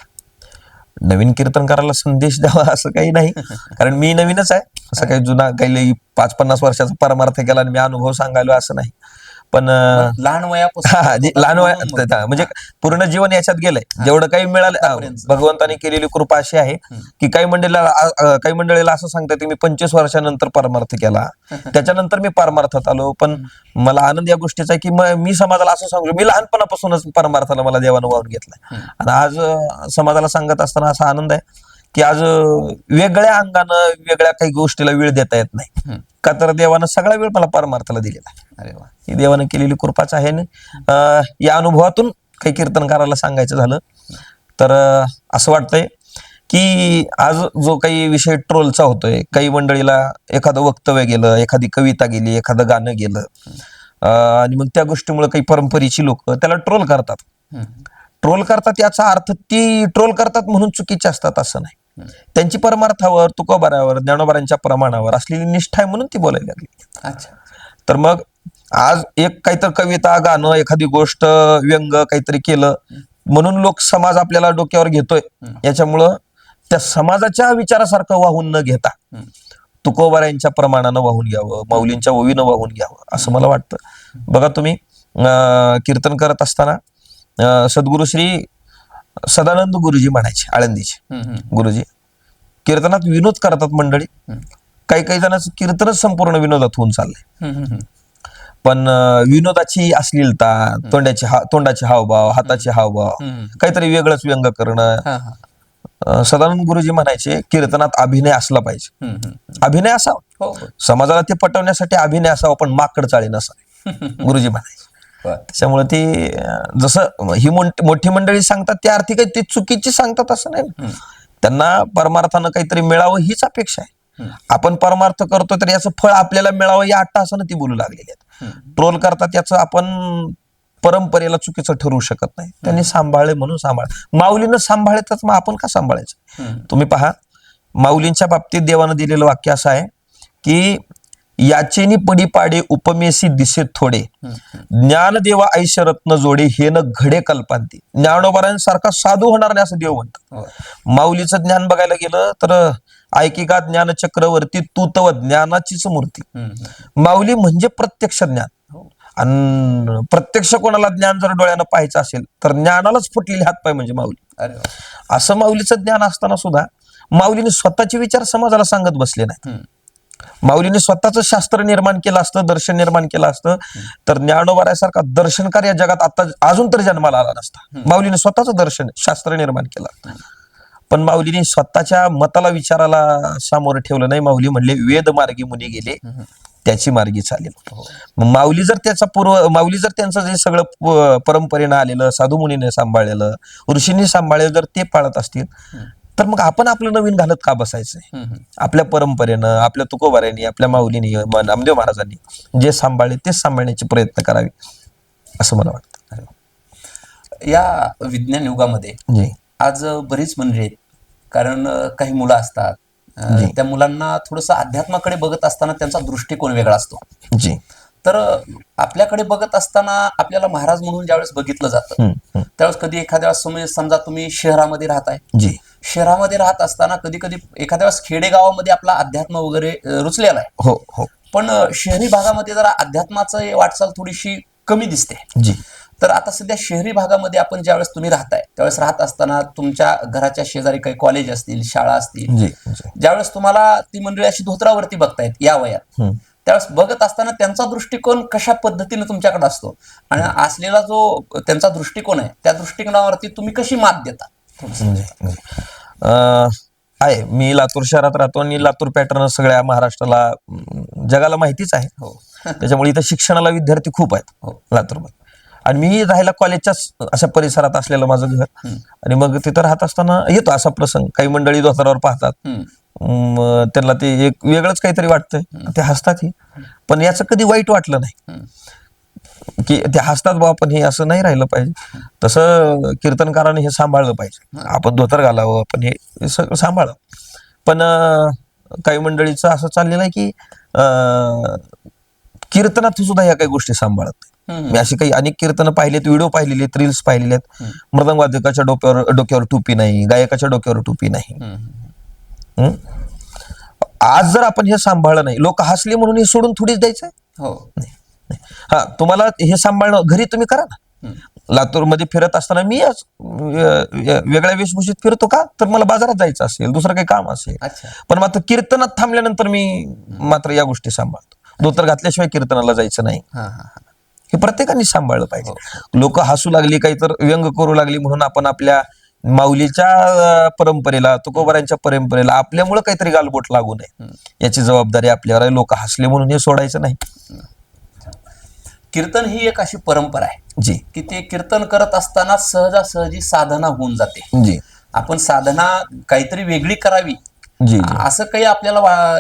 नवीन कीर्तनकाराला संदेश द्यावा असं काही नाही, कारण मी नवीनच आहे. असं काही जुना काही 5-50 वर्षाचा परमार्थ केला आणि मी अनुभव सांगायलो असं नाही. पण लहान वयापासून लहान वयात म्हणजे पूर्ण जीवन याच्यात गेलंय. जेवढं काही मिळालं, भगवंताने केलेली कृपा अशी आहे की काही मंडळीला असं सांगतात की मी 25 वर्षानंतर परमार्थ केला, त्याच्यानंतर मी परमार्थात आलो. पण मला आनंद या गोष्टीचा आहे की मी समाजाला असं सांगू, मी लहानपणापासूनच परमार्थाला मला देवानं वाहून घेतलाय, आणि आज समाजाला सांगत असताना असा आनंद आहे की आज वेगळ्या अंगानं वेगळ्या काही गोष्टीला वेळ देता येत नाही, का तर देवानं सगळा वेळ मला परमार्थाला दिलेला आहे. अरे वा, ही देवानं केलेली कृपाच आहे. या अनुभवातून काही कीर्तनकाराला सांगायचं झालं तर असं वाटतंय की आज जो काही विषय ट्रोलचा होतोय, काही मंडळीला एखादं वक्तव्य गेलं, एखादी कविता गेली, एखादं गाणं गेलं, आणि मग त्या गोष्टीमुळे काही परंपरेची लोक त्याला ट्रोल करतात. याचा अर्थ ती ट्रोल करतात म्हणून चुकीचे असतात असं नाही. त्यांची परमार्थावर, तुकोबारावर, ज्ञानोबारांच्या प्रमाणावर असलेली निष्ठा आहे म्हणून ती बोलायला लागली. अच्छा. तर मग आज एक काहीतरी कविता, गाणं, एखादी गोष्ट, व्यंग काहीतरी केलं म्हणून लोक समाज आपल्याला डोक्यावर घेतोय, याच्यामुळं त्या समाजाच्या विचारासारखं वाहून न घेता तुकोबारांच्या प्रमाणानं वाहून घ्यावं, माऊलींच्या ओवीनं वाहून घ्यावं असं मला वाटतं. बघा तुम्ही कीर्तन करत असताना सद्गुरु श्री सदानंद गुरुजी म्हणायचे, आळंदीचे गुरुजी, कीर्तनात विनोद करतात मंडळी. काही जणांचं कीर्तनच संपूर्ण विनोदात होऊन चाललंय. पण विनोदाची अश्लीलता, तोंडाचे हावभाव, हाताचे हावभाव, काहीतरी वेगळंच व्यंग करणं. सदानंद गुरुजी म्हणायचे कीर्तनात अभिनय असला पाहिजे. अभिनय असावा, समाजाला ते पटवण्यासाठी अभिनय असावा, पण माकड चाळी नसावी, गुरुजी म्हणायचे. त्याच्यामुळे ती जसं ही मोठी मंडळी सांगतात त्या अर्थी काही ते चुकीची सांगतात असं नाही. त्यांना परमार्थानं काहीतरी मिळावं हीच अपेक्षा आहे. आपण परमार्थ करतो तर याचं फळ आपल्याला मिळावं या अट्टहासानं ती बोलू लागलेली आहेत. ट्रोल करतात याचं आपण परंपरेला चुकीचं ठरवू शकत नाही. त्यांनी सांभाळले म्हणून माऊलीनं सांभाळतच मग आपण का सांभाळायचं? तुम्ही पहा, माऊलींच्या बाबतीत देवानं दिलेलं वाक्य असं आहे की याचेनी पडी पाडे उपमेसी दिसे थोडे, ज्ञानदेवा ऐशरत्न जोडे हे न घडे कल्पांती. ज्ञानोबारांसारखा साधू होणार नाही असं देव म्हणतात. माऊलीचं ज्ञान बघायला गेलं तर ऐकिका ज्ञान चक्रवर्ती तू तव ज्ञानाचीच मूर्ती. माऊली म्हणजे प्रत्यक्ष ज्ञान, आणि प्रत्यक्ष कोणाला ज्ञान जर डोळ्यानं पाहायचं असेल तर ज्ञानालाच फुटलेले हातपाय म्हणजे माऊली. असं माऊलीचं ज्ञान असताना सुद्धा माऊलीने स्वतःचे विचार समाजाला सांगत बसले नाही. माऊलीने स्वतःच शास्त्र निर्माण केलं असतं, दर्शन निर्माण केलं असतं तर ज्ञानोबारासारखा दर्शनकार या जगात आता अजून तर जन्माला आला नसता. माऊलीने स्वतःच दर्शन शास्त्र निर्माण केलं, पण माऊलीने स्वतःच्या मताला, विचाराला सामोरं ठेवलं नाही. माऊली म्हणले वेद मार्गी मुनी गेले, त्याची मार्गी चालेल. मग माऊली जर त्यांचं जे सगळं परंपरेनं आलेलं, साधू मुनीने सांभाळलेलं, ऋषींनी सांभाळलेलं जर ते पाळत असतील तर मग आपण आपलं नवीन घालत का बसायचंय? आपल्या परंपरेनं, आपल्या तुकोबारांनी, आपल्या माऊलींनी, नामदेव महाराजांनी जे सांभाळले तेच सांभाळण्याचे प्रयत्न करावे असं मला वाटतं. या विज्ञान युगामध्ये आज बरीच मंडळी आहेत कारण काही मुलं असतात, त्या मुलांना थोडंसं अध्यात्माकडे बघत असताना त्यांचा दृष्टिकोन वेगळा असतो. जी. तर आपल्याकडे बघत असताना आपल्याला महाराज म्हणून ज्यावेळेस बघितलं जातं, त्यावेळेस कधी एखाद्या वेळेस समजा तुम्ही शहरामध्ये राहताय, जी. शहरामध्ये राहत असताना कधी कधी एखाद्या वेळेस खेडेगावामध्ये आपला अध्यात्म वगैरे रुचलेला आहे, हो हो. पण शहरी भागामध्ये जरा अध्यात्माचं वाटचाल थोडीशी कमी दिसते. जी. तर आता सध्या शहरी भागामध्ये आपण ज्यावेळेस तुम्ही राहताय, त्यावेळेस राहत असताना तुमच्या घराच्या शेजारी काही कॉलेज असतील, शाळा असतील, जी. जी. ज्यावेळेस तुम्हाला ती मंडळी अशी धोत्रावरती बघतायत या वयात, त्यावेळेस बघत असताना त्यांचा दृष्टिकोन कशा पद्धतीने तुमच्याकडे असतो आणि असलेला जो त्यांचा दृष्टिकोन आहे, त्या दृष्टिकोनावरती तुम्ही कशी मात देता? आहे, मी लातूर शहरात राहतो आणि लातूर पॅटर्न सगळ्या महाराष्ट्राला, जगाला माहितीच आहे. हो. त्याच्यामुळे इथं शिक्षणाला विद्यार्थी खूप आहेत हो. लातूरमध्ये. आणि मी राहायला कॉलेजच्याच अशा परिसरात असलेलं माझं घर. आणि मग तिथं राहत असताना येतो असा प्रसंग, काही मंडळी धोतरावर पाहतात, त्यांना ते एक वेगळंच काहीतरी वाटतंय, ते हसतात. पण याचं कधी वाईट वाटलं नाही की ते हसतात बाबा, पण हे असं नाही राहिलं पाहिजे. तसं कीर्तनकाराने हे सांभाळलं पाहिजे, आपण धोतर घालावं, आपण हे सगळं सांभाळावं. पण काही मंडळीचं असं चाललेलं आहे की कीर्तनात सुद्धा ह्या काही गोष्टी सांभाळत नाही. मी अशी काही अनेक कीर्तनं पाहिलेत, व्हिडिओ पाहिलेले आहेत, रील्स पाहिलेले आहेत. मृदंग वादकाच्या डोक्यावर टोपी नाही, गायकाच्या डोक्यावर टोपी नाही. आज जर आपण हे सांभाळलं नाही, लोक हसले म्हणून हे सोडून थोडीच द्यायचंय. हो. हा, तुम्हाला हे सांभाळणं घरी तुम्ही करा ना. लातूरमध्ये फिरत असताना मी वेगळ्या वेशभूषेत फिरतो का, तर मला बाजारात जायचं असेल, दुसरं काही काम असेल. पण मात्र कीर्तनात थांबल्यानंतर मी मात्र या गोष्टी सांभाळतो. धोतर घातल्याशिवाय कीर्तनाला जायचं नाही. हे प्रत्येकाने सांभाळलं पाहिजे. लोक हसू लागली, काहीतर व्यंग करू लागली म्हणून आपण आपल्या माऊलीच्या परंपरेला, तुकोबारांच्या परंपरेला आपल्यामुळे काहीतरी गालबोट लागू नये, याची जबाबदारी आपल्यावर आहे. लोक हसले म्हणून हे सोडायचं नाही. कीर्तन ही एक अशी परंपरा आहे जी, की ते कीर्तन करत असताना सहजासहजी साधना होऊन जाते. जी. आपण साधना काहीतरी वेगळी करावी जी. असं काही आपल्याला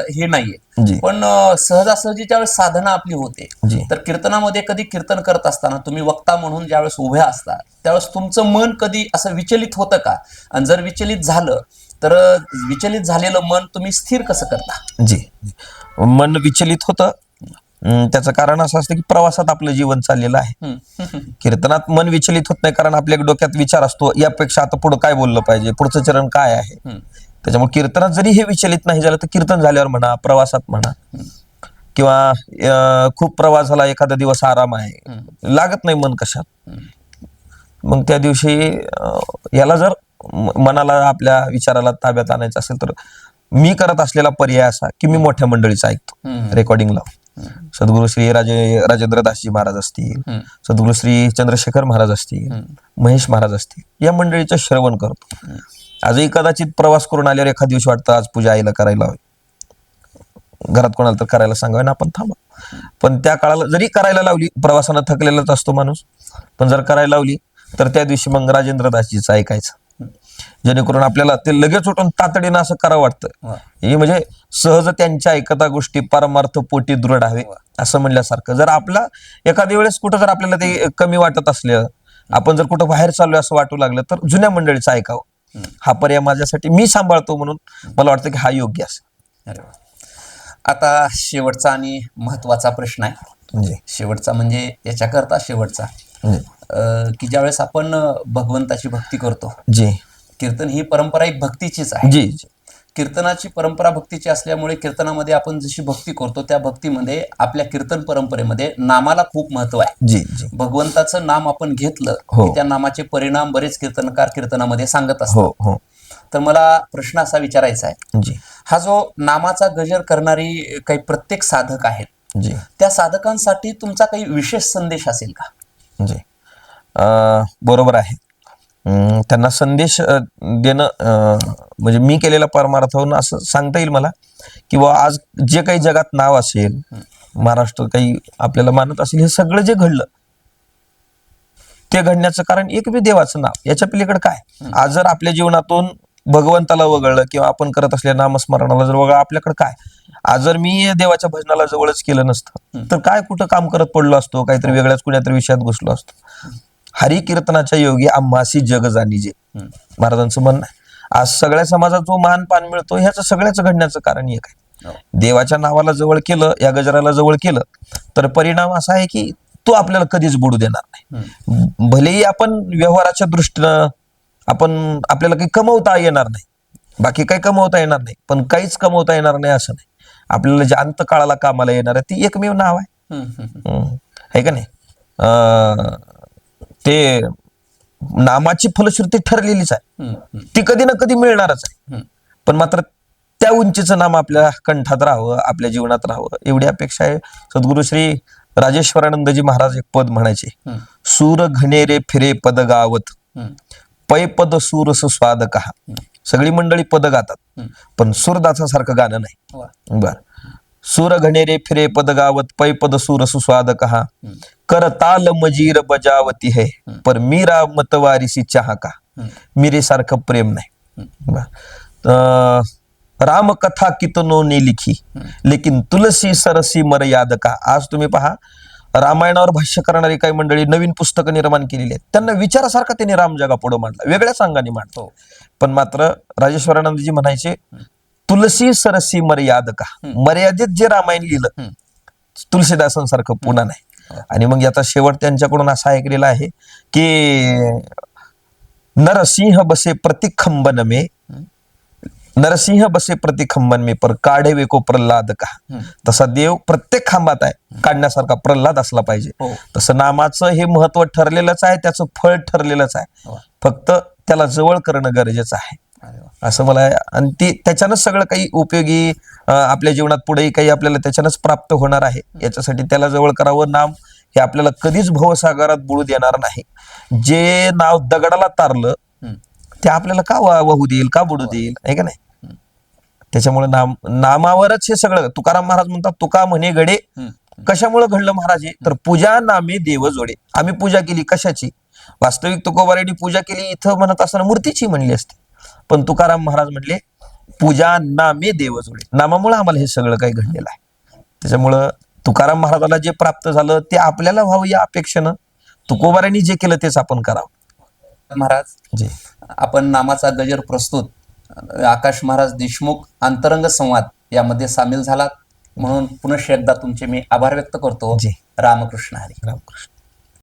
हे नाहीये, जी. पण सहजासहजी ज्यावेळेस साधना आपली होते, जी. तर कीर्तनामध्ये कधी कीर्तन करत असताना तुम्ही वक्ता म्हणून ज्यावेळेस उभ्या असता, त्यावेळेस तुमचं मन कधी असं विचलित होतं का? आणि जर विचलित झालं तर विचलित झालेलं मन तुम्ही स्थिर कसं करता? जी, मन विचलित होतं. त्याचं कारण असं असतं की प्रवासात आपलं जीवन चाललेलं आहे. कीर्तनात मन विचलित होत नाही, कारण आपल्या डोक्यात विचार असतो, यापेक्षा आता पुढं काय बोललं पाहिजे, पुढचं चरण काय आहे. त्याच्यामुळे कीर्तनात जरी हे विचलित नाही झालं, तर कीर्तन झाल्यावर म्हणा, प्रवासात म्हणा, किंवा खूप प्रवास झाला, एखादा दिवस आराम आहे, लागत नाही मन कशात, मग त्या दिवशी याला जर मनाला, आपल्या विचाराला ताब्यात आणायचं असेल, तर मी करत असलेला पर्याय असा की मी मोठ्या मंडळीचा ऐकतो, रेकॉर्डिंग लावून. सद्गुरु श्री राजेंद्रदासजी महाराज असतील, सद्गुरु श्री चंद्रशेखर महाराज असतील, महेश महाराज असतील, या मंडळीचं श्रवण करतो. आजही कदाचित प्रवास करून आल्यावर एखाद दिवशी वाटतं आज पूजा आईला करायला हवी, घरात कोणाला तर करायला सांगावे ना, आपण थांबा. पण त्या काळाला जरी करायला लावली, प्रवासानं थकलेलाच असतो माणूस, पण जर करायला लावली तर त्या दिवशी मग राजेंद्रदासजीचं ऐकायचं, जेणेकरून आपल्याला ते लगेच उठून तातडीनं असं करावं वाटतं. हे म्हणजे सहज त्यांच्या ऐकता गोष्टी परमार्थ पोटी दृढ हवे, असं म्हणल्यासारखं. जर आपला एखाद्या वेळेस कुठं जर आपल्याला ते कमी वाटत असलं, आपण जर कुठं बाहेर चाललोय असं वाटू लागलं, तर जुन्या मंडळीचं ऐकावं. हा पर्याय माझ्यासाठी मी सांभाळतो, म्हणून मला वाटतं की हा योग्य असेल. आता शेवटचा आणि महत्वाचा प्रश्न आहे. शेवटचा म्हणजे याच्याकरता शेवटचा, की ज्यावेळेस आपण भगवंताची भक्ती करतो, जी, कीर्तन ही परंपरा एक भक्तीचीच आहे. जी, कीर्तनाची परंपरा भक्तीची असल्यामुळे कीर्तनामध्ये आपण जशी भक्ती करतो, त्या भक्तीमध्ये आपल्या कीर्तन परंपरेमध्ये नामाला खूप महत्व आहे. जी, जी. भगवंताचं नाम आपण घेतलं की त्या नामाचे परिणाम बरेच कीर्तनकार कीर्तनामध्ये सांगत असतात. तर मला प्रश्न असा विचारायचा आहे, जी, हा जो नामाचा गजर करणारी काही प्रत्येक साधक आहेत, जी, त्या साधकांसाठी तुमचा काही विशेष संदेश असेल का? जी, बरोबर आहे. त्यांना संदेश देणं म्हणजे मी केलेल्या परमार्थावरून असं सांगता येईल मला, किंवा आज जे काही जगात नाव असेल, महाराष्ट्र काही आपल्याला मानत असेल, हे सगळं जे घडलं ते घडण्याचं कारण एक बी देवाचं नाव. याच्या पलीकडे काय? आज जर आपल्या जीवनातून भगवंताला वगळलं किंवा आपण करत असलेल्या नामस्मरणाला जर वगळलं, आपल्याकडे काय? आज जर मी देवाच्या भजनाला जवळच केलं नसतं, तर काय कुठं काम करत पडलो असतो, काहीतरी वेगळ्याच कुण्यातरी विषयात घुसलो असतो. हरी कीर्तनाच्या योगी आम्हासी जग जाणीजे, महाराजांचं म्हणणं आहे. आज सगळ्या समाजात जो मान पान मिळतो ह्याचं सगळ्याच घडण्याचं कारण एक आहे. हो. देवाच्या नावाला जवळ केलं, या गजराला जवळ केलं तर परिणाम असा आहे की तो आपल्याला कधीच बुडू देणार नाही. भलेही आपण व्यवहाराच्या दृष्टीनं आपल्याला काही कमवता येणार नाही, बाकी काही कमवता येणार नाही, पण काहीच कमवता येणार नाही असं नाही. आपल्याला जे अंतकाळाला कामाला येणार आहे ती एकमेव नाव आहे. है का नाही? ते नामाची फलश्रुती ठरलेलीच आहे, ती कधी ना कधी मिळणारच आहे. पण मात्र त्या उंचीचं नाम आपल्या कंठात राहावं, आपल्या जीवनात राहावं एवढी अपेक्षा आहे. सद्गुरु श्री राजेश्वरानंदजी महाराज एक पद म्हणायचे, सूर घणेरे फिरे पद गावत, पै पद सूर सुस्वाद कहा. सगळी मंडळी पद गातात पण सूरदासासारखं गाणं नाही. बर. सूर घणेरे फिरे पद गावत, पै पद सूर सुस्वाद कहा. कर ताल मजीर बजावती है, पर मीरा मतवारीसी चहा का. मीरे सारखं प्रेम नाही. बर. राम कथा कितनो ने लिखी, लेकिन तुलसी सरसी मर्याद का. आज तुम्ही पहा, रामायणावर भाष्य करणारी काही मंडळी नवीन पुस्तकं निर्माण केलेली आहेत, त्यांना विचारासारखा त्यांनी राम जगा पुढे मांडला, वेगळ्या सांगाने मांडतो. पण मात्र राजेश्वरानंदजी म्हणायचे, तुलसी सरसी मर्याद का. मर्यादित जे रामायण लिहिलं तुलसीदासांसारखं पुन्हा नाही. आणि मग याचा शेवट त्यांच्याकडून असा ऐकलेला आहे की नरसिंह बसे प्रतिखंबन में, नरसिंह बसे प्रतिखंबन में पर काढे वेको प्रल्हाद का. तसा देव प्रत्येक खांबात आहे, काढण्यासारखा प्रल्हाद असला पाहिजे. तसं नामाचं हे महत्व ठरलेलंच आहे, त्याचं फळ ठरलेलंच आहे, फक्त त्याला जवळ करणं गरजेचं आहे असं मला आहे. आणि ते त्याच्यानंच सगळं काही उपयोगी आपल्या जीवनात पुढेही काही आपल्याला त्याच्यानंच प्राप्त होणार आहे. याच्यासाठी त्याला जवळ करावं. नाम हे आपल्याला कधीच भवसागरात बुडू देणार नाही. जे नाव दगडाला तारलं ते आपल्याला का वाहू देईल, का बुडू देईल, आहे का नाही? त्याच्यामुळे नामावरच हे सगळं. तुकाराम महाराज म्हणतात, तुका म्हणे गडे कशामुळे घडलं महाराज हे, तर पूजा नामे देव जोडे. आम्ही पूजा केली कशाची? वास्तविक तुकोबारायांनी पूजा केली इथं म्हणत असताना मूर्तीची म्हणली असते, पण तुकाराम महाराज म्हणले पूजा नामे देव जोडे. नामामुळे आम्हाला हे सगळं काही घडलेलं आहे. त्याच्यामुळं तुकाराम महाराजाला जे प्राप्त झालं ते आपल्याला व्हावं या अपेक्षेनं तुकोबारायांनी जे केलं तेच आपण करावं. महाराज, जी. आपण नामाचा गजर प्रस्तुत आकाश महाराज देशमुख अंतरंग संवाद यामध्ये सामील झालात म्हणून पुनश्च एकदा तुमचे मी आभार व्यक्त करतो. जी. रामकृष्ण हरी. रामकृष्ण.